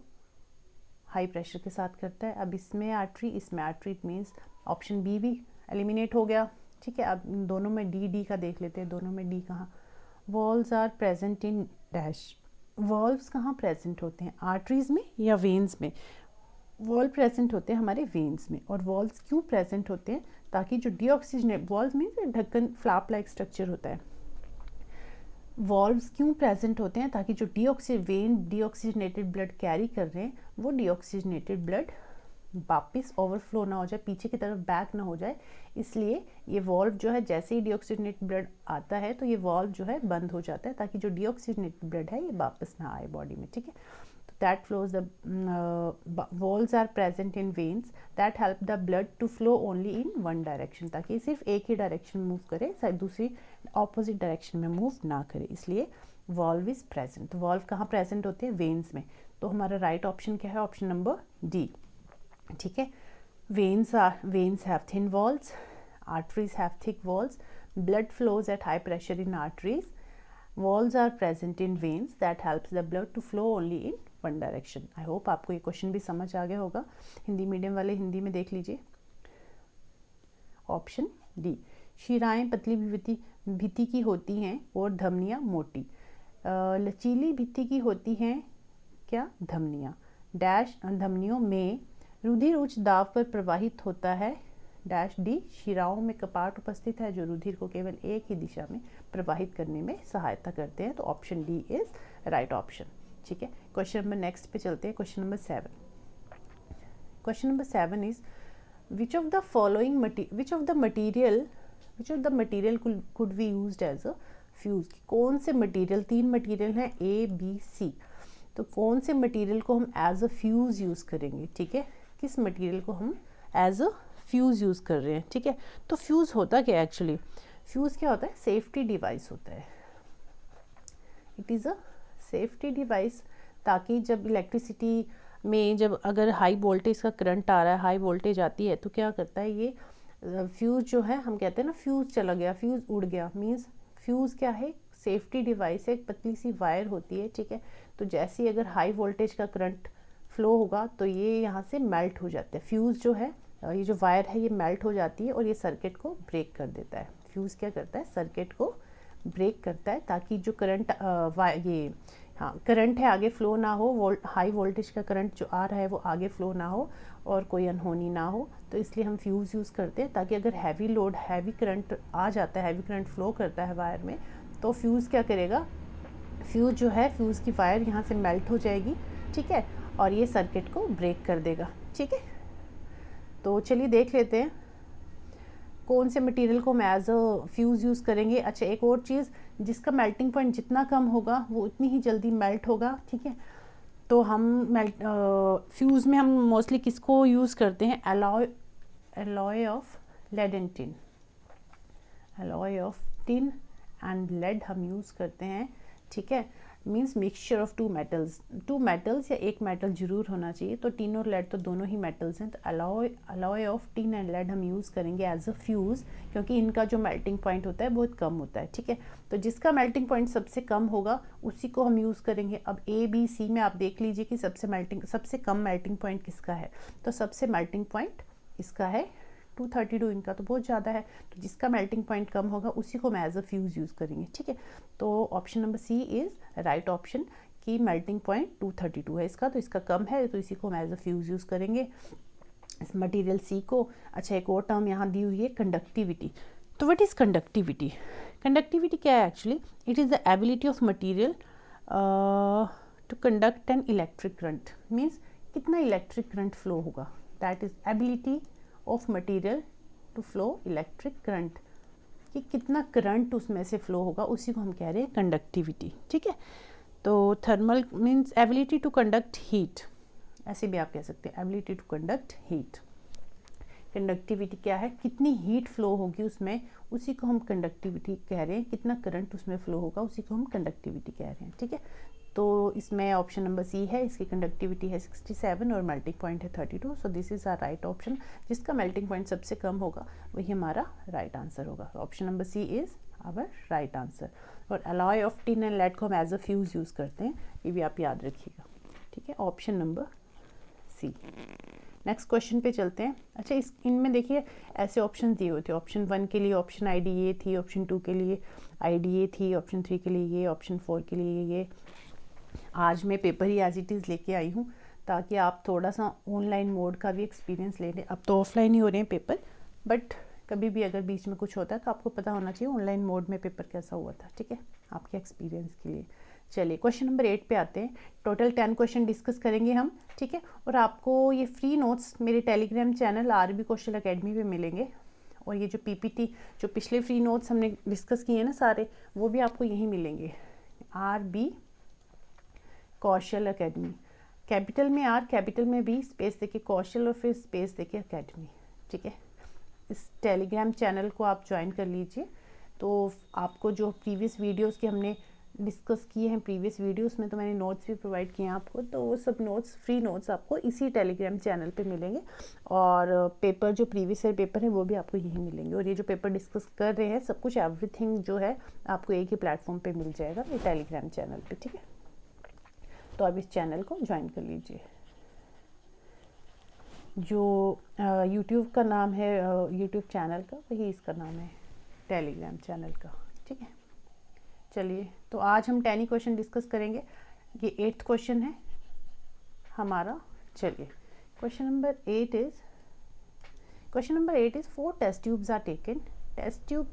हाई प्रेशर के साथ करता है। अब इसमें आर्टरी, इसमें artery, it means option B भी एलिमिनेट हो गया। ठीक है, अब दोनों में डी का देख लेते हैं। दोनों में डी कहाँ? Valves are present in dash, valves कहाँ प्रेजेंट होते हैं? आर्टरीज में या वेन्स में? वॉल्व प्रेजेंट होते हैं हमारे वेन्स में। और वॉल्व्स क्यों प्रेजेंट होते हैं? ताकि जो डीऑक्सीजनेट, वॉल्व मीन्स ढक्कन, फ्लैप लाइक स्ट्रक्चर होता है। वॉल्व्स क्यों प्रेजेंट होते हैं? ताकि जो डीऑक्सीजनेटेड ब्लड कैरी कर रहे हैं, वो डीऑक्सीजनेटेड ब्लड वापस ओवरफ्लो ना हो जाए, पीछे की तरफ बैक ना हो जाए। इसलिए ये वॉल्व जो है, जैसे ही डीऑक्सीजनेटेड ब्लड आता है तो ये वॉल्व जो है बंद हो जाता है, ताकि जो डीऑक्सीजनेटेड ब्लड है ये वापस ना आए बॉडी में। ठीक है, तो that flows, the valves are present in veins that help the blood to flow only in one direction, ताकि सिर्फ एक ही डायरेक्शन मूव करे, दूसरी ऑपोजिट डायरेक्शन में मूव ना करे। इसलिए वॉल्व इज प्रेजेंट। वॉल्व कहाँ प्रेजेंट होते हैं? वेन्स में। तो हमारा राइट ऑप्शन क्या है? Option number D. ठीक है, veins have thin walls, arteries have thick walls, blood flows at high pressure in arteries, walls are present in veins that helps the blood to flow only in one direction। I hope आपको ये question भी समझ आ गया होगा। Hindi medium वाले हिंदी में देख लीजिए। ऑप्शन डी, शिराएं पतली भित्ति की होती हैं और धमनियाँ मोटी। लचीली भित्ति की होती हैं क्या? धमनियाँ। डैश, धमनियों में रुधिर उच्च दाब पर प्रवाहित होता है। डैश डी, शिराओं में कपाट उपस्थित है जो रुधिर को केवल एक ही दिशा में प्रवाहित करने में सहायता करते हैं। तो option D is right option. ठीक है, क्वेश्चन नंबर नेक्स्ट पे चलते हैं। Question number 7। Question number 7 is which of the material could be used as a fuse. कौन से मटीरियल, 3 मटीरियल हैं ABC, तो कौन से मटीरियल को हम एज अ फ्यूज यूज करेंगे? ठीक है, किस मटेरियल को हम एज अ फ्यूज़ यूज़ कर रहे हैं? ठीक है, तो फ्यूज़ होता क्या है एक्चुअली? फ्यूज़ क्या होता है? सेफ्टी डिवाइस होता है। It is a safety device, ताकि जब इलेक्ट्रिसिटी में जब अगर हाई वोल्टेज का करंट आ रहा है, हाई वोल्टेज आती है, तो क्या करता है ये फ्यूज़ जो है, हम कहते हैं ना फ्यूज़ चला गया, फ्यूज़ उड़ गया, मीन्स फ्यूज़ क्या है? सेफ्टी डिवाइस है, एक पतली सी वायर होती है। ठीक है, तो जैसे ही अगर हाई वोल्टेज का करंट फ्लो होगा तो ये यहाँ से मेल्ट हो जाते हैं। फ्यूज़ जो है, ये जो वायर है, ये मेल्ट हो जाती है और ये सर्किट को ब्रेक कर देता है। फ्यूज़ क्या करता है? सर्किट को ब्रेक करता है, ताकि जो करंट करंट है आगे फ्लो ना हो, हाई वोल्टेज का करंट जो आ रहा है वो आगे फ्लो ना हो और कोई अनहोनी ना हो। तो इसलिए हम फ्यूज़ यूज़ करते हैं, ताकि अगर हैवी करंट आ जाता है, हैवी करंट फ्लो करता है वायर में, तो फ्यूज़ क्या करेगा? फ्यूज़ जो है, फ्यूज़ की वायर यहाँ से मेल्ट हो जाएगी। ठीक है, और ये सर्किट को ब्रेक कर देगा। ठीक है, तो चलिए देख लेते हैं कौन से मटेरियल को हम एज अ फ्यूज़ यूज़ करेंगे। अच्छा, एक और चीज़, जिसका मेल्टिंग पॉइंट जितना कम होगा वो उतनी ही जल्दी मेल्ट होगा। ठीक है, तो हम फ्यूज़ में हम मोस्टली किसको यूज़ करते हैं? Alloy of lead and tin, alloy of tin and lead हम यूज़ करते हैं। ठीक है, means mixture of two metals या एक मेटल जरूर होना चाहिए। तो टिन और लेड तो दोनों ही मेटल्स हैं, तो alloy of tin and lead हम यूज़ करेंगे एज अ फ्यूज़, क्योंकि इनका जो मेल्टिंग पॉइंट होता है बहुत कम होता है। ठीक है, तो जिसका मेल्टिंग पॉइंट सबसे कम होगा उसी को हम यूज़ करेंगे। अब ABC में आप देख लीजिए कि सबसे कम मेल्टिंग पॉइंट किसका है? तो सबसे मेल्टिंग पॉइंट इसका है 232, इनका तो बहुत ज़्यादा है। तो जिसका मेल्टिंग पॉइंट कम होगा उसी को हम एज अ फ्यूज़ यूज़ करेंगे। ठीक है, तो option number C is right option. कि मेल्टिंग पॉइंट 232 है इसका, तो इसका कम है, तो इसी को हम एज अ फ्यूज़ यूज़ करेंगे इस मटेरियल सी को। अच्छा, एक और टर्म यहाँ दी हुई है कंडक्टिविटी। तो व्हाट इज़ कंडक्टिविटी? कंडक्टिविटी क्या है actually? It is the ability of material to conduct an electric current, means कितना इलेक्ट्रिक करंट फ्लो होगा, that is ability of material to flow electric current, कि कितना करंट उसमें से flow होगा, उसी को हम कह रहे हैं कंडक्टिविटी। ठीक है, तो thermal means ability to conduct heat, ऐसे भी आप कह सकते हैं ability to conduct heat. Conductivity क्या है? कितनी हीट फ्लो होगी उसमें, उसी को हम कंडक्टिविटी कह रहे हैं। कितना करंट उसमें फ्लो होगा, उसी को हम कंडक्टिविटी कह रहे हैं। ठीक है, तो इसमें ऑप्शन नंबर सी है, इसकी कंडक्टिविटी है 67 और मेल्टिंग पॉइंट है 32। So this is our right option. जिसका मेल्टिंग पॉइंट सबसे कम होगा वही हमारा राइट आंसर होगा। Option number C is our right answer. और alloy of tin and lead को हम एज अ फ्यूज़ यूज़ करते हैं, ये भी आप याद रखिएगा। ठीक है, option number C. Next question पे चलते हैं। अच्छा, इस इनमें देखिए ऐसे ऑप्शन दिए हुए थे। ऑप्शन 1 के लिए ऑप्शन आई डी ए थी, ऑप्शन 2 के लिए आई डी ए थी, ऑप्शन 3 के लिए ये, ऑप्शन 4 के लिए ये। आज मैं पेपर ही एज इट इज़ लेके आई हूँ ताकि आप थोड़ा सा ऑनलाइन मोड का भी एक्सपीरियंस ले लें। अब तो ऑफलाइन ही हो रहे हैं पेपर, बट कभी भी अगर बीच में कुछ होता है तो आपको पता होना चाहिए ऑनलाइन मोड में पेपर कैसा हुआ था। ठीक है, आपके एक्सपीरियंस के लिए। चलिए क्वेश्चन नंबर 8 पे आते हैं। टोटल 10 क्वेश्चन डिस्कस करेंगे हम। ठीक है, और आपको ये फ्री नोट्स मेरे टेलीग्राम चैनल आरबी कौशल एकेडमी पे मिलेंगे। और ये जो पीपीटी, जो पिछले फ्री नोट्स हमने डिस्कस किए हैं ना सारे, वो भी आपको यहीं मिलेंगे, आरबी कौशल एकेडमी। कैपिटल में आर, कैपिटल में बी, स्पेस देके कौशल और फिर स्पेस देके एकेडमी। ठीक है, इस टेलीग्राम चैनल को आप ज्वाइन कर लीजिए, तो आपको जो प्रीवियस वीडियोस के हमने डिस्कस किए हैं, प्रीवियस वीडियोस में तो मैंने नोट्स भी प्रोवाइड किए हैं आपको, तो वो सब नोट्स, फ्री नोट्स आपको इसी टेलीग्राम चैनल पे मिलेंगे। और पेपर, जो प्रीवियस ईयर पेपर है वो भी आपको यहीं मिलेंगे। और ये जो पेपर डिस्कस कर रहे हैं सब कुछ, एवरीथिंग जो है आपको एक ही प्लेटफॉर्म पे मिल जाएगा, ये टेलीग्राम चैनल पे। ठीक है, तो आप इस चैनल को ज्वाइन कर लीजिए। जो यूट्यूब का नाम है, यूट्यूब चैनल का, वही इसका नाम है टेलीग्राम चैनल का। ठीक है, चलिए तो आज हम 10 क्वेश्चन डिस्कस करेंगे। ये 8th क्वेश्चन है हमारा। चलिए question number 8 is 4 test tubes are taken. Test tube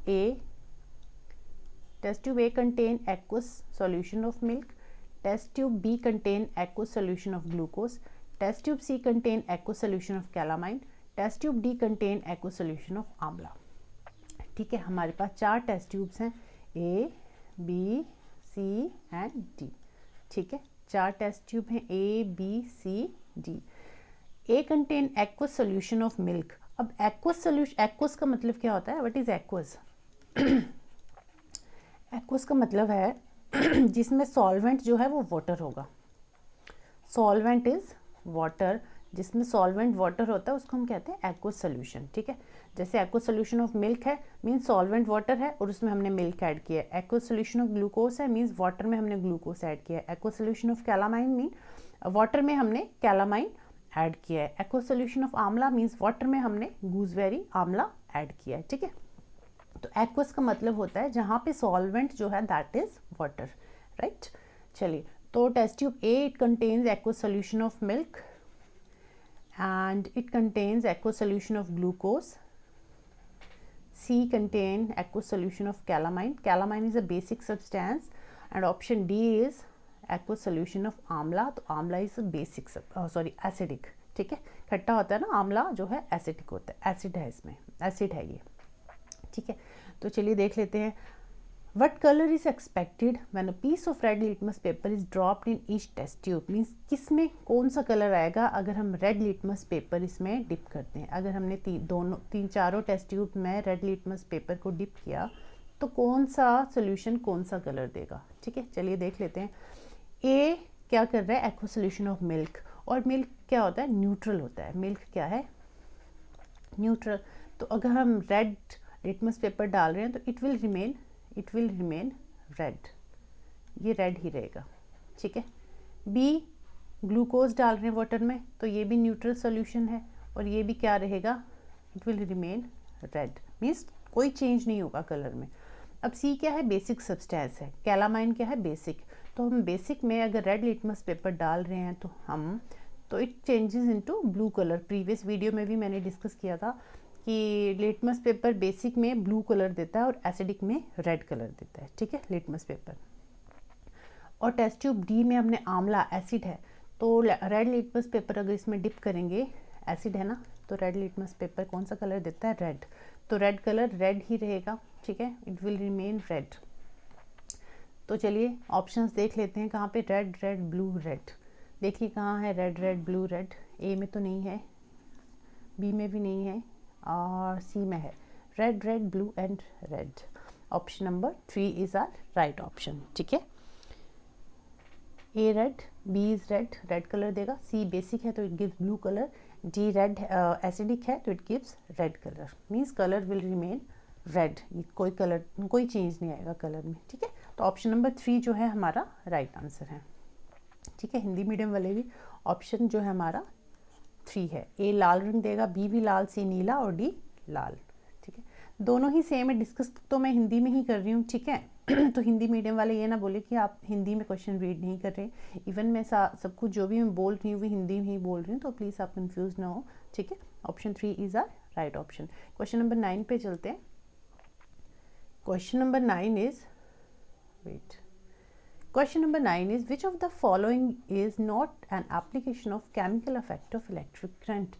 A contain aqueous solution of milk. Test tube B contain aqueous solution of glucose. Test tube C contain aqueous solution of calamine. Test tube D contain aqueous solution of आंवला। ठीक है, हमारे पास 4 test tubes हैं, A, B, C and D। ठीक है, 4 test tube हैं, A, B, C, D। A contain aqueous solution of milk। अब aqueous solution, aqueous का मतलब क्या होता है? What is aqueous? aqueous का मतलब है जिसमें सॉल्वेंट जो है वो वाटर होगा। सॉल्वेंट इज वाटर, जिसमें सॉल्वेंट वाटर होता है उसको हम कहते हैं एक्वस सोल्यूशन। ठीक है, जैसे एक्वस सोल्यूशन ऑफ मिल्क है, मीन्स सॉल्वेंट वाटर है और उसमें हमने मिल्क ऐड किया है। एक्वस सोल्यूशन ऑफ ग्लूकोज है, मीन्स वाटर में हमने ग्लूकोज ऐड किया है। Aqueous solution of calamine mean water में हमने कैलामाइन ऐड किया है। एक्वस सोल्यूशन ऑफ आंवला मीन्स वाटर में हमने गूजबेरी आंवला ऐड किया है। ठीक है, तो एक्वस का मतलब होता है जहाँ पे सॉल्वेंट जो है दैट इज वाटर, राइट। चलिए, तो test tube A, it contains aqueous solution of milk and it contains aqueous solution of glucose. C contain aqueous solution of calamine. Calamine is a basic substance. And option D is aqueous solution of आंवला। तो आंवला is a basic acidic। ठीक है, खट्टा होता है ना आंवला, जो है एसिडिक होता है, एसिड है, इसमें एसिड है ये। ठीक है, तो चलिए देख लेते हैं। What color is expected when a piece of red litmus paper is dropped in each test tube? Means किसमें कौन सा कलर आएगा अगर हम रेड लिटमस पेपर इसमें डिप करते हैं। अगर हमने चारों टेस्ट ट्यूब में रेड लिटमस पेपर को डिप किया तो कौन सा सोल्यूशन कौन सा कलर देगा। ठीक है, चलिए देख लेते हैं। ए क्या कर रहा है? Aqua solution of milk. और मिल्क क्या होता है? न्यूट्रल होता है। मिल्क क्या है? न्यूट्रल। तो अगर हम रेड लिटमस पेपर डाल रहे हैं तो इट विल रिमेन रेड, ये रेड ही रहेगा। ठीक है, बी ग्लूकोज डाल रहे हैं वाटर में तो ये भी न्यूट्रल सोल्यूशन है और ये भी क्या रहेगा? It will remain red, means कोई चेंज नहीं होगा कलर में। अब सी क्या है? बेसिक सब्सटेंस है। कैलामाइन क्या है? बेसिक। तो हम बेसिक में अगर रेड लिटमस पेपर डाल रहे हैं तो it changes into blue colour. Previous video में भी मैंने डिस्कस किया था कि लिटमस पेपर बेसिक में ब्लू कलर देता है और एसिडिक में रेड कलर देता है, ठीक है, लिटमस पेपर। और टेस्ट ट्यूब डी में हमने आंवला एसिड है, तो रेड लिटमस पेपर अगर इसमें डिप करेंगे, एसिड है ना, तो रेड लिटमस पेपर कौन सा कलर देता है, रेड, तो रेड कलर रेड ही रहेगा, ठीक है, इट विल रिमेन रेड। तो चलिए ऑप्शंस देख लेते हैं, कहाँ पे रेड रेड ब्लू रेड, देखिए कहाँ है रेड रेड ब्लू रेड, ए में तो नहीं है, बी में भी नहीं है और सी में है, red red blue and red. Option number 3 is are right option, ठीक है। A red, B is red, red colour देगा, सी बेसिक है तो it gives blue colour, D red acidic है तो it gives red colour, means colour will remain red, कोई colour कोई change नहीं आएगा कलर में, ठीक है। तो ऑप्शन नंबर 3 जो है हमारा राइट आंसर है, ठीक है। हिंदी मीडियम वाले भी ऑप्शन जो है हमारा 3 है, ए लाल रंग देगा, बी भी लाल, सी नीला और डी लाल, ठीक है। दोनों ही सेम है, डिस्कस तो मैं हिंदी में ही कर रही हूँ, ठीक है। तो हिंदी मीडियम वाले ये ना बोले कि आप हिंदी में क्वेश्चन रीड नहीं कर रहे, इवन मैं सब कुछ जो भी मैं बोल रही हूँ वो हिंदी में ही बोल रही हूँ, तो प्लीज़ आप कंफ्यूज ना हो, ठीक है। Option 3 is are right option. Question number 9 पे चलते हैं। Question number 9 is Question number 9 is, which of the following is not an application of chemical effect of electric current?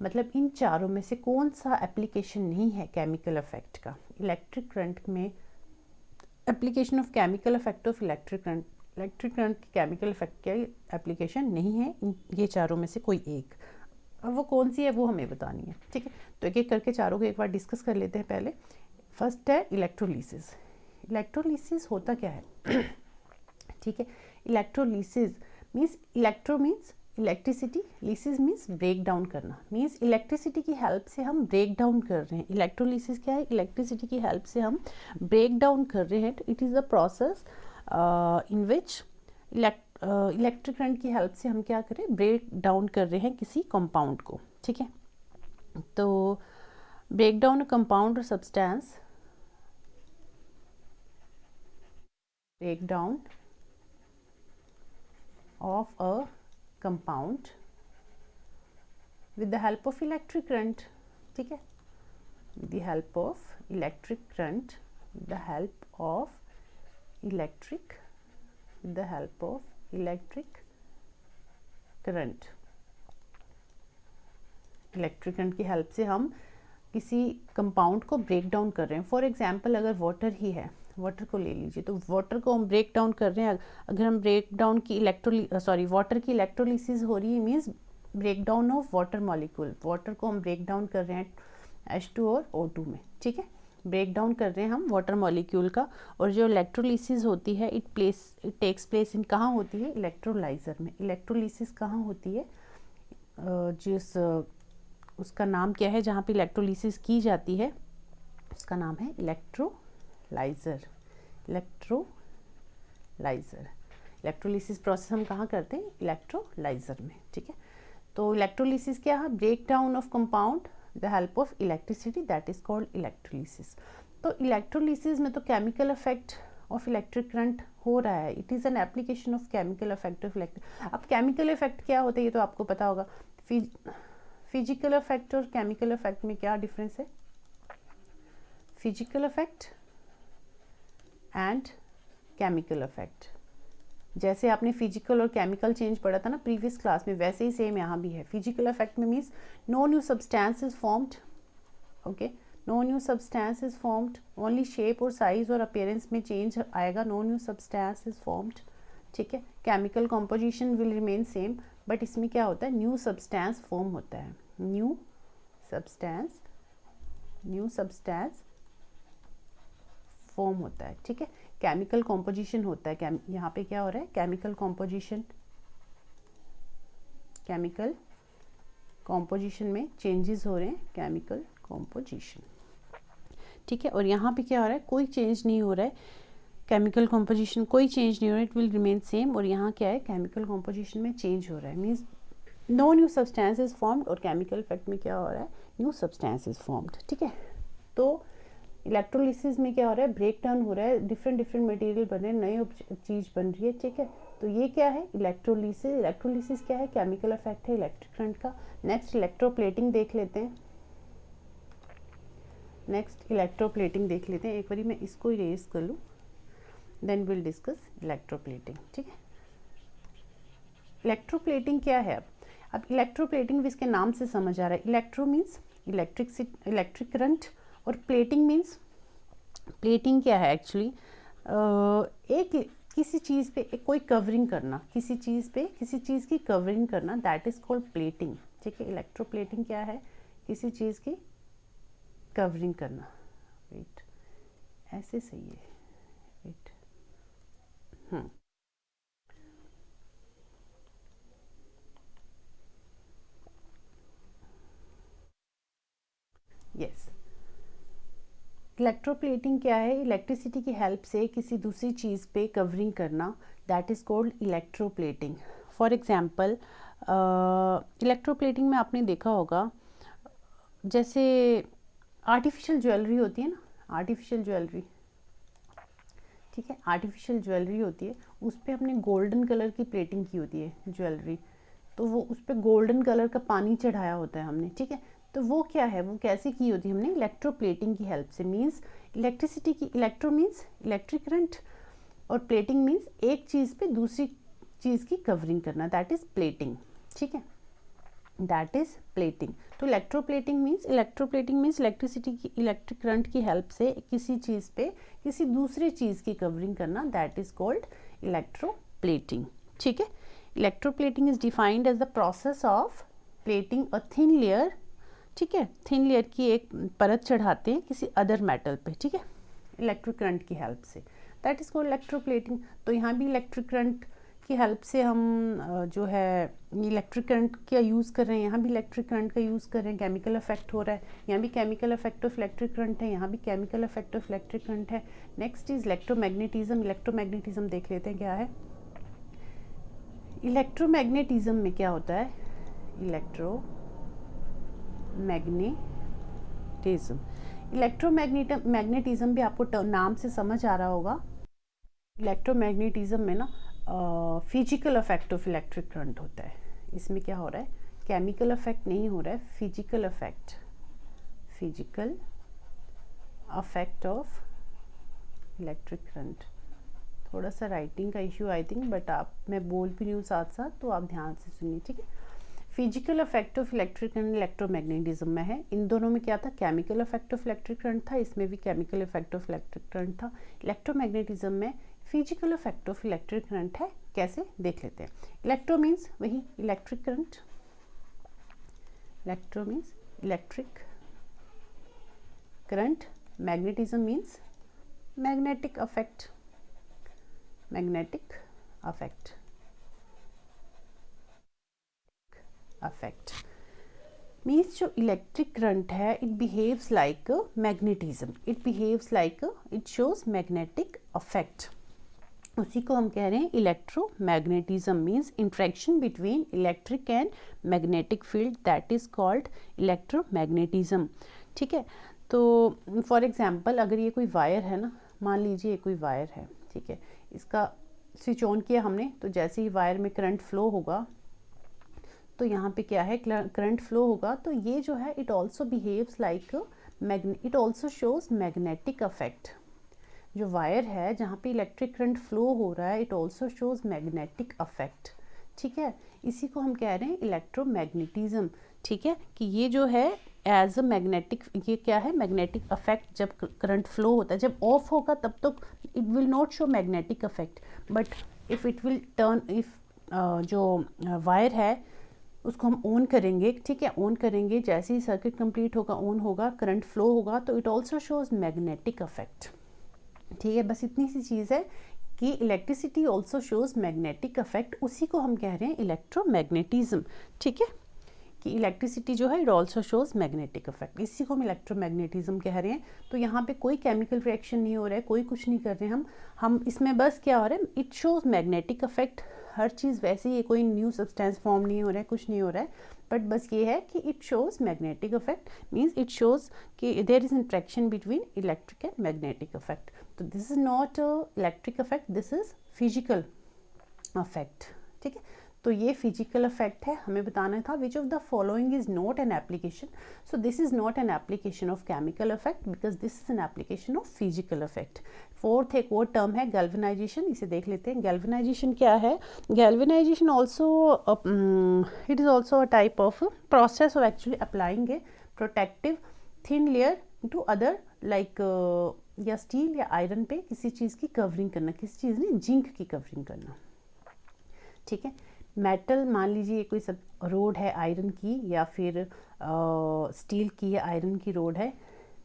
मतलब इन चारों में से कौन सा एप्लीकेशन नहीं है केमिकल इफेक्ट का। इलेक्ट्रिक करंट में application of chemical effect of electric current की केमिकल इफेक्ट का एप्लीकेशन नहीं है, ये चारों में से कोई एक। अब वो कौन सी है वो हमें बतानी है, ठीक है। तो एक एक करके चारों को एक बार डिस्कस कर लेते हैं। पहले फर्स्ट है इलेक्ट्रोलिसिस। इलेक्ट्रोलिसिस होता क्या है, ठीक है। Electrolysis means, electro means electricity, lysis means break down करना, मीन्स इलेक्ट्रिसिटी की हेल्प से हम ब्रेक डाउन कर रहे हैं। इलेक्ट्रोलिसिस क्या है, इलेक्ट्रिसिटी की हेल्प से हम ब्रेक डाउन कर रहे हैं। It is a process in which electric current की हेल्प से हम क्या करें, ब्रेक डाउन कर रहे हैं किसी कंपाउंड को, ठीक है। तो ब्रेक डाउन अ कंपाउंड और substance, break down of a compound with the help of electric current, ठीक है, with the help of electric current, with the help of electric, with the help of electric current, electric current की help से हम किसी compound को break down कर रहे हैं। फॉर एग्जांपल अगर वाटर ही है, वाटर को ले लीजिए, तो वाटर को हम ब्रेक डाउन कर रहे हैं। अगर हम ब्रेक डाउन की वाटर की इलेक्ट्रोलिसिस हो रही है, means break down of water molecule, water को हम ब्रेक डाउन कर रहे हैं H2 और O2 में, ठीक है, ब्रेक डाउन कर रहे हैं हम वाटर मॉलिक्यूल का। और जो इलेक्ट्रोलिसिस होती है इट टेक्स प्लेस इन, कहाँ होती है, इलेक्ट्रोलाइजर में। इलेक्ट्रोलिसिस कहाँ होती है, जिस उसका नाम क्या है जहाँ पे इलेक्ट्रोलिसिस की जाती है, उसका नाम है इलेक्ट्रोलाइजर। इलेक्ट्रोलिसिस प्रोसेस हम कहाँ करते हैं, इलेक्ट्रोलाइजर में, ठीक है। तो इलेक्ट्रोलिसिस क्या है, break down of compound the help of electricity, that is called electrolysis. तो इलेक्ट्रोलिसिस में तो chemical effect of electric current हो रहा है, it is an application of chemical effect of electric. अब केमिकल इफेक्ट क्या होता है ये तो आपको पता होगा। फिजिकल इफेक्ट और केमिकल इफेक्ट में क्या डिफरेंस है, physical effect and chemical effect. जैसे आपने फिजिकल और केमिकल चेंज पढ़ा था ना प्रीवियस क्लास में, वैसे ही सेम यहाँ भी है। फिजिकल इफेक्ट में means no new substance is formed, okay, no new substance is formed, only shape और साइज और अपीयरेंस में चेंज आएगा, no new substance is formed, ठीक है। Chemical composition will remain same, but इसमें क्या होता है, न्यू सब्सटेंस फॉर्म होता है, न्यू सब्सटेंस फॉर्म होता है, ठीक है। केमिकल कॉम्पोजिशन होता है, यहाँ पे क्या हो रहा है, केमिकल कॉम्पोजिशन में चेंजेस हो रहे हैं, केमिकल कॉम्पोजिशन, ठीक है। और यहाँ पे क्या हो रहा है, कोई चेंज नहीं हो रहा है, केमिकल कॉम्पोजिशन कोई चेंज नहीं हो रहा है, इट विल रिमेन सेम। और यहाँ क्या है, केमिकल कॉम्पोजिशन में चेंज हो रहा है, means no new substance is formed, और केमिकल इफेक्ट में क्या हो रहा है, न्यू सब्सटेंस इज फॉर्म्ड, ठीक है। तो इलेक्ट्रोलिसिस में क्या हो रहा है, ब्रेक डाउन हो रहा है, डिफरेंट डिफरेंट मटेरियल बन रहे हैं, नई चीज़ बन रही है, ठीक है। तो ये क्या है, इलेक्ट्रोलिसिस। इलेक्ट्रोलिसिस क्या है, केमिकल इफेक्ट है इलेक्ट्रिक करंट का। नेक्स्ट इलेक्ट्रोप्लेटिंग देख लेते हैं। नेक्स्ट इलेक्ट्रोप्लेटिंग देख लेते हैं। एक बारी मैं इसको इरेज कर लूँ, देन विल डिस्कस इलेक्ट्रोप्लेटिंग, ठीक है। इलेक्ट्रोप्लेटिंग क्या है, अब इलेक्ट्रोप्लेटिंग भी इसके नाम से समझ आ रहा है। इलेक्ट्रो मीन्स इलेक्ट्रिक करंट, और प्लेटिंग मीन्स, प्लेटिंग क्या है एक्चुअली, एक किसी चीज़ पे एक कोई कवरिंग करना, किसी चीज़ पे किसी चीज़ की कवरिंग करना, दैट इज़ कॉल्ड प्लेटिंग, ठीक है। इलेक्ट्रोप्लेटिंग क्या है, किसी चीज़ की कवरिंग करना। वेट, ऐसे सही है, वेट, यस। इलेक्ट्रोप्लेटिंग क्या है, इलेक्ट्रिसिटी की हेल्प से किसी दूसरी चीज़ पे कवरिंग करना, that is called electroplating. For example, electroplating में आपने देखा होगा, जैसे आर्टिफिशियल ज्वेलरी होती है ना, आर्टिफिशियल ज्वेलरी, ठीक है, आर्टिफिशियल ज्वेलरी होती है, उस पर हमने गोल्डन कलर की प्लेटिंग की होती है ज्वेलरी, तो वो उस पर गोल्डन कलर का पानी चढ़ाया होता है हमने, ठीक है। तो वो क्या है, वो कैसे की होती है हमने, इलेक्ट्रोप्लेटिंग की हेल्प से। मीन्स इलेक्ट्रिसिटी की, इलेक्ट्रो मीन्स इलेक्ट्रिक करंट, और प्लेटिंग मीन्स एक चीज़ पे दूसरी चीज़ की कवरिंग करना, दैट इज़ प्लेटिंग, ठीक है, दैट इज़ प्लेटिंग। तो इलेक्ट्रोप्लेटिंग मीन्स इलेक्ट्रिसिटी की, इलेक्ट्रिक करंट की हेल्प से किसी चीज़ पे किसी दूसरी चीज़ की कवरिंग करना, दैट इज़ कॉल्ड इलेक्ट्रोप्लेटिंग, ठीक है। Electroplating is defined as the process of plating a thin layer, ठीक है, थिन लेयर की एक परत चढ़ाते हैं किसी अदर मेटल पे, ठीक है, इलेक्ट्रिक करंट की हेल्प से, दैट इज़ कॉल्ड इलेक्ट्रोप्लेटिंग। तो यहाँ भी इलेक्ट्रिक करंट की हेल्प से हम जो है इलेक्ट्रिक करंट का यूज़ कर रहे हैं, यहाँ भी इलेक्ट्रिक करंट का यूज़ कर रहे हैं, केमिकल इफेक्ट हो रहा है, यहाँ भी chemical effect of electric current है, यहाँ भी chemical effect of electric current है। Next is electromagnetism. इलेक्ट्रोमैग्नेटिज्म देख लेते हैं क्या है। इलेक्ट्रोमैग्नेटिज्म में क्या होता है, इलेक्ट्रोमैग्नेटिज्म भी आपको नाम से समझ आ रहा होगा। इलेक्ट्रोमैग्नेटिज्म में ना physical effect of electric current होता है। इसमें क्या हो रहा है, केमिकल इफेक्ट नहीं हो रहा है, physical effect of electric current. थोड़ा सा राइटिंग का इश्यू आई थिंक, बट मैं बोल भी रही हूँ साथ साथ, तो आप ध्यान से सुनिए, ठीक है। Physical effect of electric current electromagnetism में है। इन दोनों में क्या था, chemical effect of electric current था, इसमें भी chemical effect of electric current था। इलेक्ट्रोमैग्नेटिज्म में physical effect of electric current है, कैसे देख लेते हैं। इलेक्ट्रो मीन्स वही electric current, electro means electric current, magnetism means magnetic affect, magnetic affect means जो इलेक्ट्रिक करंट है, it behaves like magnetism, it shows magnetic affect, उसी को हम कह रहे हैं electromagnetism. Means interaction between electric and magnetic field, that is called electromagnetism, ठीक है। तो फॉर एग्जांपल, अगर ये कोई वायर है ना, मान लीजिए ये कोई वायर है, ठीक है, इसका स्विच ऑन किया हमने, तो जैसे ही वायर में करंट फ्लो होगा, तो यहाँ पे क्या है, करंट फ्लो होगा, तो ये जो है it also behaves like it also shows magnetic affect. जो वायर है जहाँ पे इलेक्ट्रिक करंट फ्लो हो रहा है, it also shows magnetic affect, ठीक है। इसी को हम कह रहे हैं इलेक्ट्रोमैग्नेटिज्म, ठीक है, कि ये जो है एज अ मैग्नेटिक, ये क्या है, मैग्नेटिक अफेक्ट। जब करंट फ्लो होता है, जब ऑफ होगा तब तो it will not show magnetic affect, but if it will turn, if जो वायर है उसको हम ऑन करेंगे, ठीक है, ऑन करेंगे, जैसे ही सर्किट कंप्लीट होगा, ऑन होगा, करंट फ्लो होगा, तो it also shows magnetic affect, ठीक है। बस इतनी सी चीज़ है कि electricity also shows magnetic affect, उसी को हम कह रहे हैं इलेक्ट्रोमैग्नेटिज्म, ठीक है। कि इलेक्ट्रिसिटी जो है it also shows magnetic effect, इसी को हम इलेक्ट्रोमैग्नेटिज्म कह रहे हैं। तो यहाँ पे कोई केमिकल रिएक्शन नहीं हो रहा है, कोई कुछ नहीं कर रहे हैं हम इसमें बस क्या हो रहा है, इट शोज मैग्नेटिक इफेक्ट। हर चीज़ वैसे ही, कोई न्यू सब्सटेंस फॉर्म नहीं हो रहा है, कुछ नहीं हो रहा है, बट बस ये है कि it shows magnetic effect, means it shows कि there is interaction between electric and magnetic effect. तो this is not electric effect, this is physical effect. ठीक है, तो ये फिजिकल इफेक्ट है, हमें बताना था विच of the following is not an application. So this is not an application of chemical effect because this is an application of physical effect. Fourth एक और टर्म है गैल्वेनाइजेशन, इसे देख लेते हैं। गैल्वेनाइजेशन क्या है? Galvanization also it is also a type of process of actually applying a protective thin layer to other like या स्टील या आयरन पे किसी चीज़ की कवरिंग करना, किसी चीज़ ने जिंक की कवरिंग करना। ठीक है, मेटल मान लीजिए कोई सब रोड है आयरन की या फिर स्टील की या आयरन की रोड है,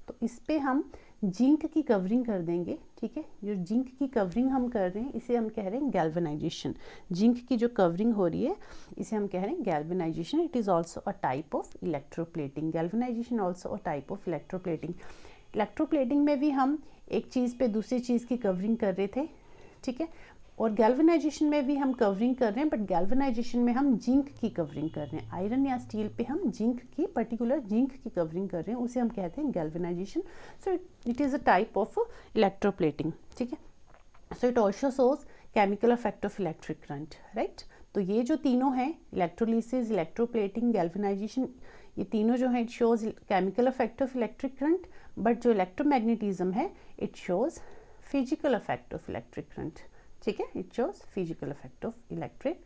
तो इस पे हम जिंक की कवरिंग कर देंगे। ठीक है, जो जिंक की कवरिंग हम कर रहे हैं इसे हम कह रहे हैं गैल्वेनाइजेशन। जिंक की जो कवरिंग हो रही है इसे हम कह रहे हैं galvanisation. It is also a type of electroplating. Galvanisation also a type of electroplating. Electroplating में भी हम एक चीज़ पे दूसरी चीज़ की कवरिंग कर रहे थे। ठीक है, और गैल्वेनाइजेशन में भी हम कवरिंग कर रहे हैं, बट गैल्वेनाइजेशन में हम जिंक की कवरिंग कर रहे हैं। आयरन या स्टील पे हम जिंक की पर्टिकुलर जिंक की कवरिंग कर रहे हैं, उसे हम कहते हैं galvanisation. So it is a type of electroplating. ठीक है, so it also shows chemical effect of electric current, right. तो ये जो तीनों हैं, इलेक्ट्रोलिसिस, इलेक्ट्रोप्लेटिंग, गैल्वेनाइजेशन, ये तीनों जो है it shows chemical effect of electric current, but जो इलेक्ट्रोमैग्नेटिज्म है it shows physical effect of electric current. ठीक है, it shows physical effect of electric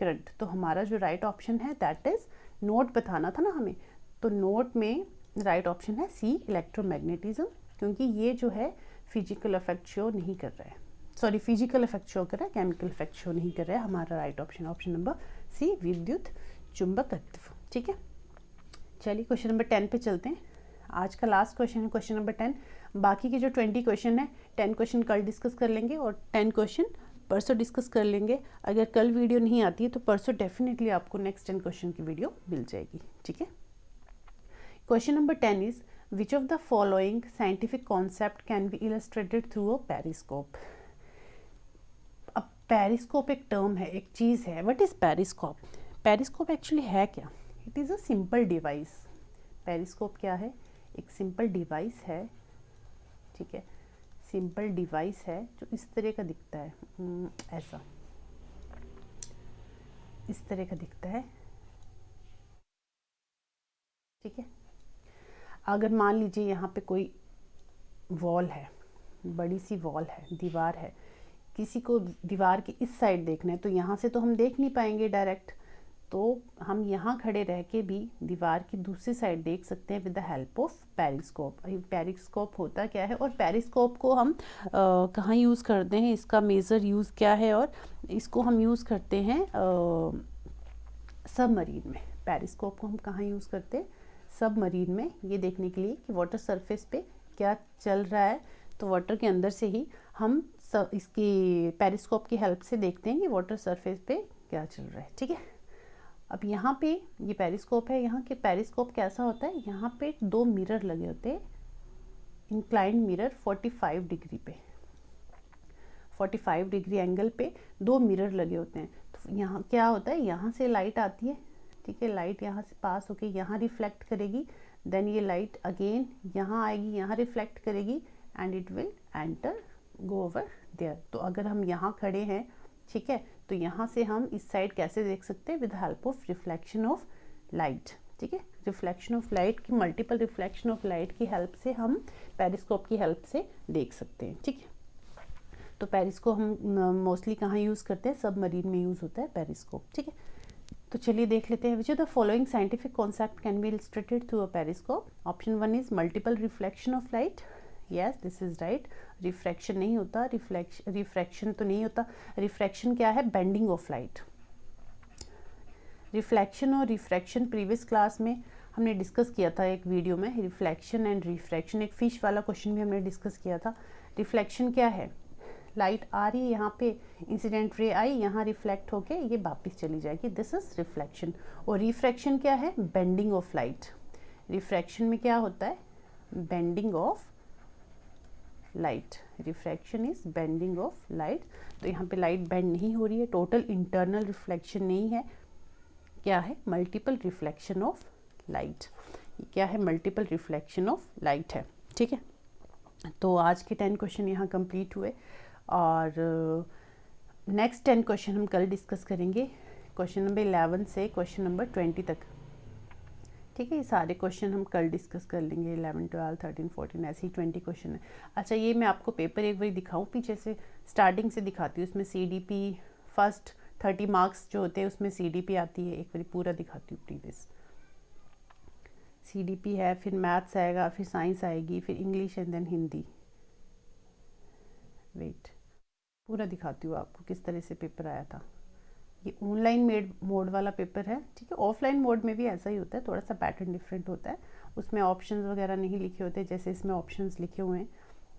current. तो हमारा जो राइट ऑप्शन है दैट इज, नोट बताना था ना हमें, तो नोट में राइट ऑप्शन है सी, इलेक्ट्रोमैग्नेटिज्म, क्योंकि ये जो है फिजिकल इफेक्ट शो नहीं कर रहा है, सॉरी फिजिकल इफेक्ट शो कर रहा है, केमिकल इफेक्ट शो नहीं कर रहा है। हमारा right option option number C, विद्युत चुंबकत्व। ठीक है, चलिए क्वेश्चन नंबर 10 पे चलते हैं। आज का लास्ट क्वेश्चन है क्वेश्चन नंबर 10। बाकी के जो 20 क्वेश्चन है, 10 क्वेश्चन कल डिस्कस कर लेंगे और 10 क्वेश्चन परसों डिस्कस कर लेंगे। अगर कल वीडियो नहीं आती है तो परसों डेफिनेटली आपको नेक्स्ट 10 क्वेश्चन की वीडियो मिल जाएगी। ठीक है, question number 10 is which of the following scientific concept can be illustrated through a periscope. अब पेरिस्कोप एक टर्म है, एक चीज़ है। What is periscope? Periscope actually है क्या? It is a simple device. Periscope क्या है? एक सिंपल डिवाइस है। ठीक है, सिंपल डिवाइस है जो इस तरह का दिखता है, ऐसा इस तरह का दिखता है। ठीक है, अगर मान लीजिए यहाँ पे कोई वॉल है, बड़ी सी वॉल है, दीवार है, किसी को दीवार के इस साइड देखना है तो यहाँ से तो हम देख नहीं पाएंगे डायरेक्ट, तो हम यहाँ खड़े रह के भी दीवार की दूसरी साइड देख सकते हैं with the help of periscope. Periscope होता क्या है और पेरिस्कोप को हम कहाँ यूज़ करते हैं, इसका मेजर यूज़ क्या है, और इसको हम यूज़ करते हैं सबमरीन में। पेरिस्कोप को हम कहाँ यूज़ करते हैं? सबमरीन में, ये देखने के लिए कि वाटर सरफेस पे क्या चल रहा है। तो वाटर के अंदर से ही हम इसकी पेरिस्कोप की हेल्प से देखते हैं कि वाटर सरफेस पे क्या चल रहा है। ठीक है, अब यहाँ पे ये पेरिस्कोप है, यहाँ के पेरिस्कोप कैसा होता है, यहाँ पे 2 मिरर लगे होते हैं, इंक्लाइंड मिरर 45 डिग्री पे, 45 डिग्री एंगल पे 2 मिरर लगे होते हैं। तो यहाँ क्या होता है, यहाँ से लाइट आती है। ठीक है, लाइट यहाँ से पास होके यहाँ रिफ्लेक्ट करेगी, देन ये लाइट अगेन यहाँ आएगी, यहाँ रिफ्लेक्ट करेगी and it will enter go over there. तो अगर हम यहाँ खड़े हैं, ठीक है, तो यहाँ से हम इस साइड कैसे देख सकते हैं? With help of reflection of light. ठीक है, रिफ्लेक्शन ऑफ लाइट की, मल्टीपल रिफ्लेक्शन ऑफ लाइट की हेल्प से हम पेरिस्कोप की हेल्प से देख सकते हैं। ठीक है, तो पेरिस्कोप हम मोस्टली कहाँ यूज़ करते हैं? सबमरीन में यूज़ होता है पेरिस्कोप। ठीक है, तो चलिए देख लेते हैं। विच of the following scientific concept can be illustrated through a periscope? Option 1 is multiple reflection of light. Yes, this is right. Refraction नहीं होता, रिफ्रैक्शन तो नहीं होता। रिफ्रैक्शन क्या है? Bending of light. रिफ्लेक्शन और रिफ्रैक्शन प्रीवियस क्लास में हमने डिस्कस किया था एक वीडियो में। रिफ्लेक्शन एंड रिफ्रैक्शन, एक फिश वाला क्वेश्चन भी हमने डिस्कस किया था। रिफ्लेक्शन क्या है? लाइट आ रही है यहाँ पे, इंसिडेंट रे आई, यहाँ रिफ्लेक्ट होके ये वापस चली जाएगी, दिस इज रिफ्लेक्शन। और रिफ्रैक्शन क्या है? Bending of light. रिफ्रैक्शन में क्या होता है? Bending of light. Refraction is bending of light. तो यहाँ पे लाइट बेंड नहीं हो रही है, टोटल इंटरनल रिफ्लेक्शन नहीं है, क्या है? Multiple reflection of light. क्या है? मल्टीपल रिफ्लेक्शन ऑफ लाइट है, ठीक है। तो आज के 10 क्वेश्चन यहाँ कंप्लीट हुए और नेक्स्ट 10 क्वेश्चन हम कल डिस्कस करेंगे, क्वेश्चन नंबर 11 से क्वेश्चन नंबर 20 तक, ठीक है। ये सारे क्वेश्चन हम कल डिस्कस कर लेंगे, 11, 12, 13, 14 ऐसे ही 20 क्वेश्चन है। अच्छा, ये मैं आपको पेपर एक बार दिखाऊं, पीछे से स्टार्टिंग से दिखाती हूँ। उसमें CDP फर्स्ट 30 मार्क्स जो होते हैं उसमें CDP आती है, एक बार पूरा दिखाती हूँ। प्रीवियस CDP है, फिर मैथ्स आएगा, फिर साइंस आएगी, फिर English and then Hindi. Wait, पूरा दिखाती हूँ आपको किस तरह से पेपर आया था। ये ऑनलाइन मोड वाला पेपर है, ठीक है। ऑफलाइन मोड में भी ऐसा ही होता है, थोड़ा सा पैटर्न डिफरेंट होता है, उसमें ऑप्शंस वगैरह नहीं लिखे होते जैसे इसमें ऑप्शंस लिखे हुए हैं।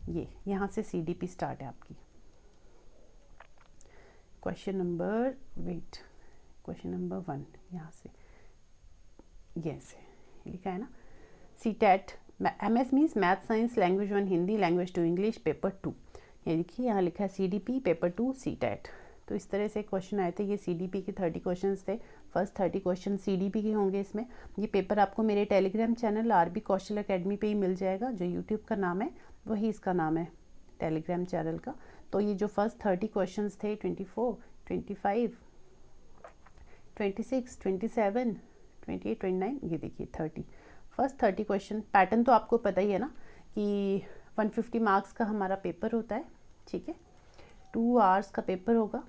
ये यहाँ से CDP स्टार्ट है आपकी। क्वेश्चन नंबर 1 यहाँ से ये से लिखा है ना, CTET MS means math science language 1 Hindi, language 2 English, paper 2। ये देखिए यहाँ लिखा है CDP पेपर 2 CTET। तो इस तरह से क्वेश्चन आए थे। ये CDP के 30 क्वेश्चंस थे, फर्स्ट 30 क्वेश्चन CDP के होंगे इसमें। ये पेपर आपको मेरे टेलीग्राम चैनल RB कौशल अकेडमी पे ही मिल जाएगा, जो यूट्यूब का नाम है वही इसका नाम है टेलीग्राम चैनल का। तो ये जो फर्स्ट 30 क्वेश्चंस थे 24, 25, 26, 27, 28, 29, ये देखिए 30, फर्स्ट 30 क्वेश्चन। पैटर्न तो आपको पता ही है ना कि 150 मार्क्स का हमारा पेपर होता है, ठीक है। 2 आवर्स का पेपर होगा।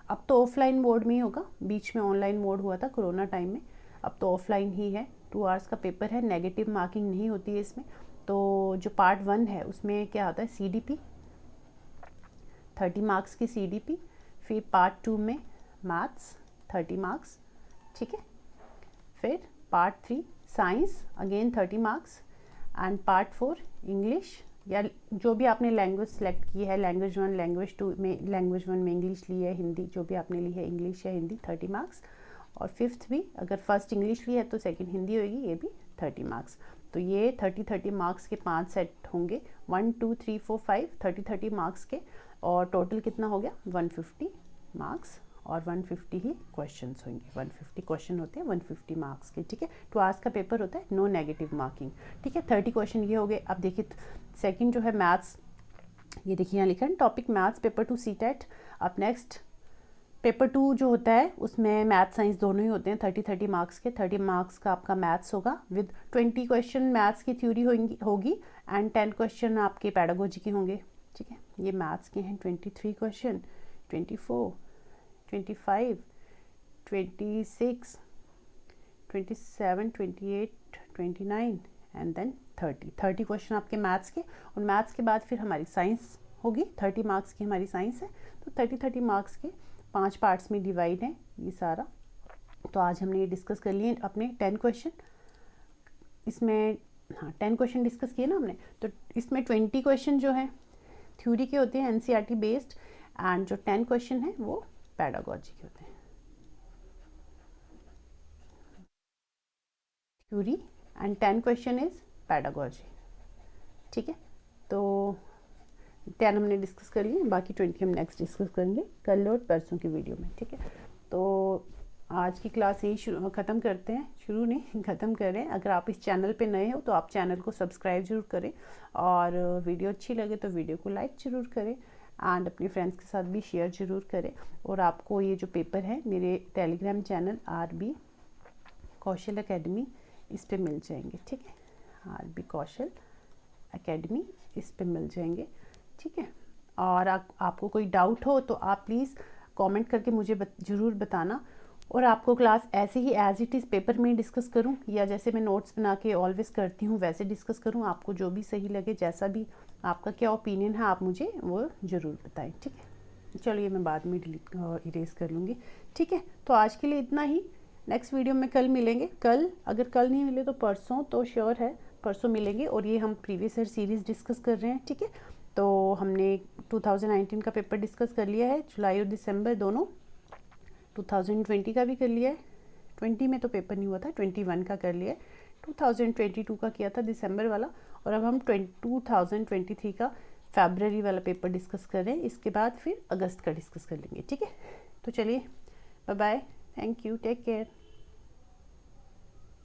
अब तो ऑफलाइन मोड में ही होगा, बीच में ऑनलाइन मोड हुआ था कोरोना टाइम में, अब तो ऑफलाइन ही है। 2 आवर्स का पेपर है, नेगेटिव मार्किंग नहीं होती है इसमें। तो जो पार्ट 1 है उसमें क्या होता है? CDP 30 मार्क्स की CDP, फिर पार्ट 2 में मैथ्स 30 मार्क्स, ठीक है। फिर part 3 science again 30 marks, and part 4 English या जो भी आपने लैंग्वेज सेलेक्ट की है, लैंग्वेज 1 लैंग्वेज 2 में, लैंग्वेज 1 में इंग्लिश ली है, हिंदी जो भी आपने ली है इंग्लिश या हिंदी 30 मार्क्स, और फिफ्थ भी अगर फर्स्ट इंग्लिश ली है तो सेकंड हिंदी होगी, ये भी 30 मार्क्स। तो ये 30 मार्क्स के 5 सेट होंगे, 1 2 3 4 5 30 मार्क्स के, और टोटल कितना हो गया? 150 मार्क्स, और 150 ही क्वेश्चंस होंगे। 150 क्वेश्चन होते हैं 150 मार्क्स के, ठीक है। 2 आवर्स का पेपर होता है, नो नेगेटिव मार्किंग, ठीक है। 30 क्वेश्चन ये हो गए। अब देखिए सेकंड जो है मैथ्स, ये देखिए यहाँ लिखा है टॉपिक मैथ्स पेपर 2 CTET। अब नेक्स्ट पेपर 2 जो होता है उसमें मैथ साइंस दोनों ही होते हैं, 30 मार्क्स के। 30 मार्क्स का आपका मैथ्स होगा विद 20 क्वेश्चन मैथ्स की थ्योरी होगी एंड 10 क्वेश्चन आपके पैडागोजी के होंगे, ठीक है। ये मैथ्स के हैं 23 क्वेश्चन, 24, 25, 26, 27, 28, 29 एंड देन 30 क्वेश्चन आपके मैथ्स के। और मैथ्स के बाद फिर हमारी साइंस होगी, 30 मार्क्स की हमारी साइंस है। तो 30 मार्क्स के 5 पार्ट्स में डिवाइड है ये सारा। तो आज हमने ये डिस्कस कर लिए अपने 10 क्वेश्चन, इसमें हाँ 10 क्वेश्चन डिस्कस किए ना हमने। तो इसमें 20 क्वेश्चन जो है थ्योरी के होते हैं NCERT बेस्ड, एंड जो 10 क्वेश्चन है वो पैडागोजी के होते हैं, theory and 10 question is pedagogy, ठीक है। तो 10 हमने डिस्कस कर लिए, बाकी 20 हम नेक्स्ट डिस्कस करेंगे कल और परसों की वीडियो में, ठीक है। तो आज की क्लास यही ख़त्म करते हैं, शुरू नहीं ख़त्म करें। अगर आप इस चैनल पे नए हो तो आप चैनल को सब्सक्राइब जरूर करें, और वीडियो अच्छी लगे तो वीडियो को लाइक ज़रूर करें, एंड अपने फ्रेंड्स के साथ भी शेयर ज़रूर करें। और आपको ये जो पेपर है मेरे टेलीग्राम चैनल RB कौशल अकेडमी इस पे मिल जाएंगे, ठीक है। RB कौशल अकेडमी इस पे मिल जाएंगे, ठीक है। और आपको कोई डाउट हो तो आप प्लीज़ कमेंट करके मुझे ज़रूर बताना, और आपको क्लास ऐसे ही एज इट इज़ पेपर में डिस्कस करूं या जैसे मैं नोट्स बना के ऑलवेज करती हूं वैसे डिस्कस करूं, आपको जो भी सही लगे, जैसा भी आपका क्या ओपिनियन है आप मुझे वो ज़रूर बताएं, ठीक है। चलिए मैं बाद में इरेज कर लूँगी, ठीक है। तो आज के लिए इतना ही, नेक्स्ट वीडियो में कल मिलेंगे। कल अगर कल नहीं मिले तो परसों तो श्योर है परसों मिलेंगे, और ये हम प्रीवियस ईयर सीरीज़ डिस्कस कर रहे हैं, ठीक है। तो हमने 2019 का पेपर डिस्कस कर लिया है, जुलाई और दिसंबर दोनों। 2020 का भी कर लिया है, 20 में तो पेपर नहीं हुआ था, 21 का कर लिया है, 2022 का किया था दिसंबर वाला, और अब हम 2023 का फरवरी वाला पेपर डिस्कस कर रहे हैं। इसके बाद फिर अगस्त का डिस्कस कर लेंगे, ठीक है। तो चलिए, bye bye, thank you, take care.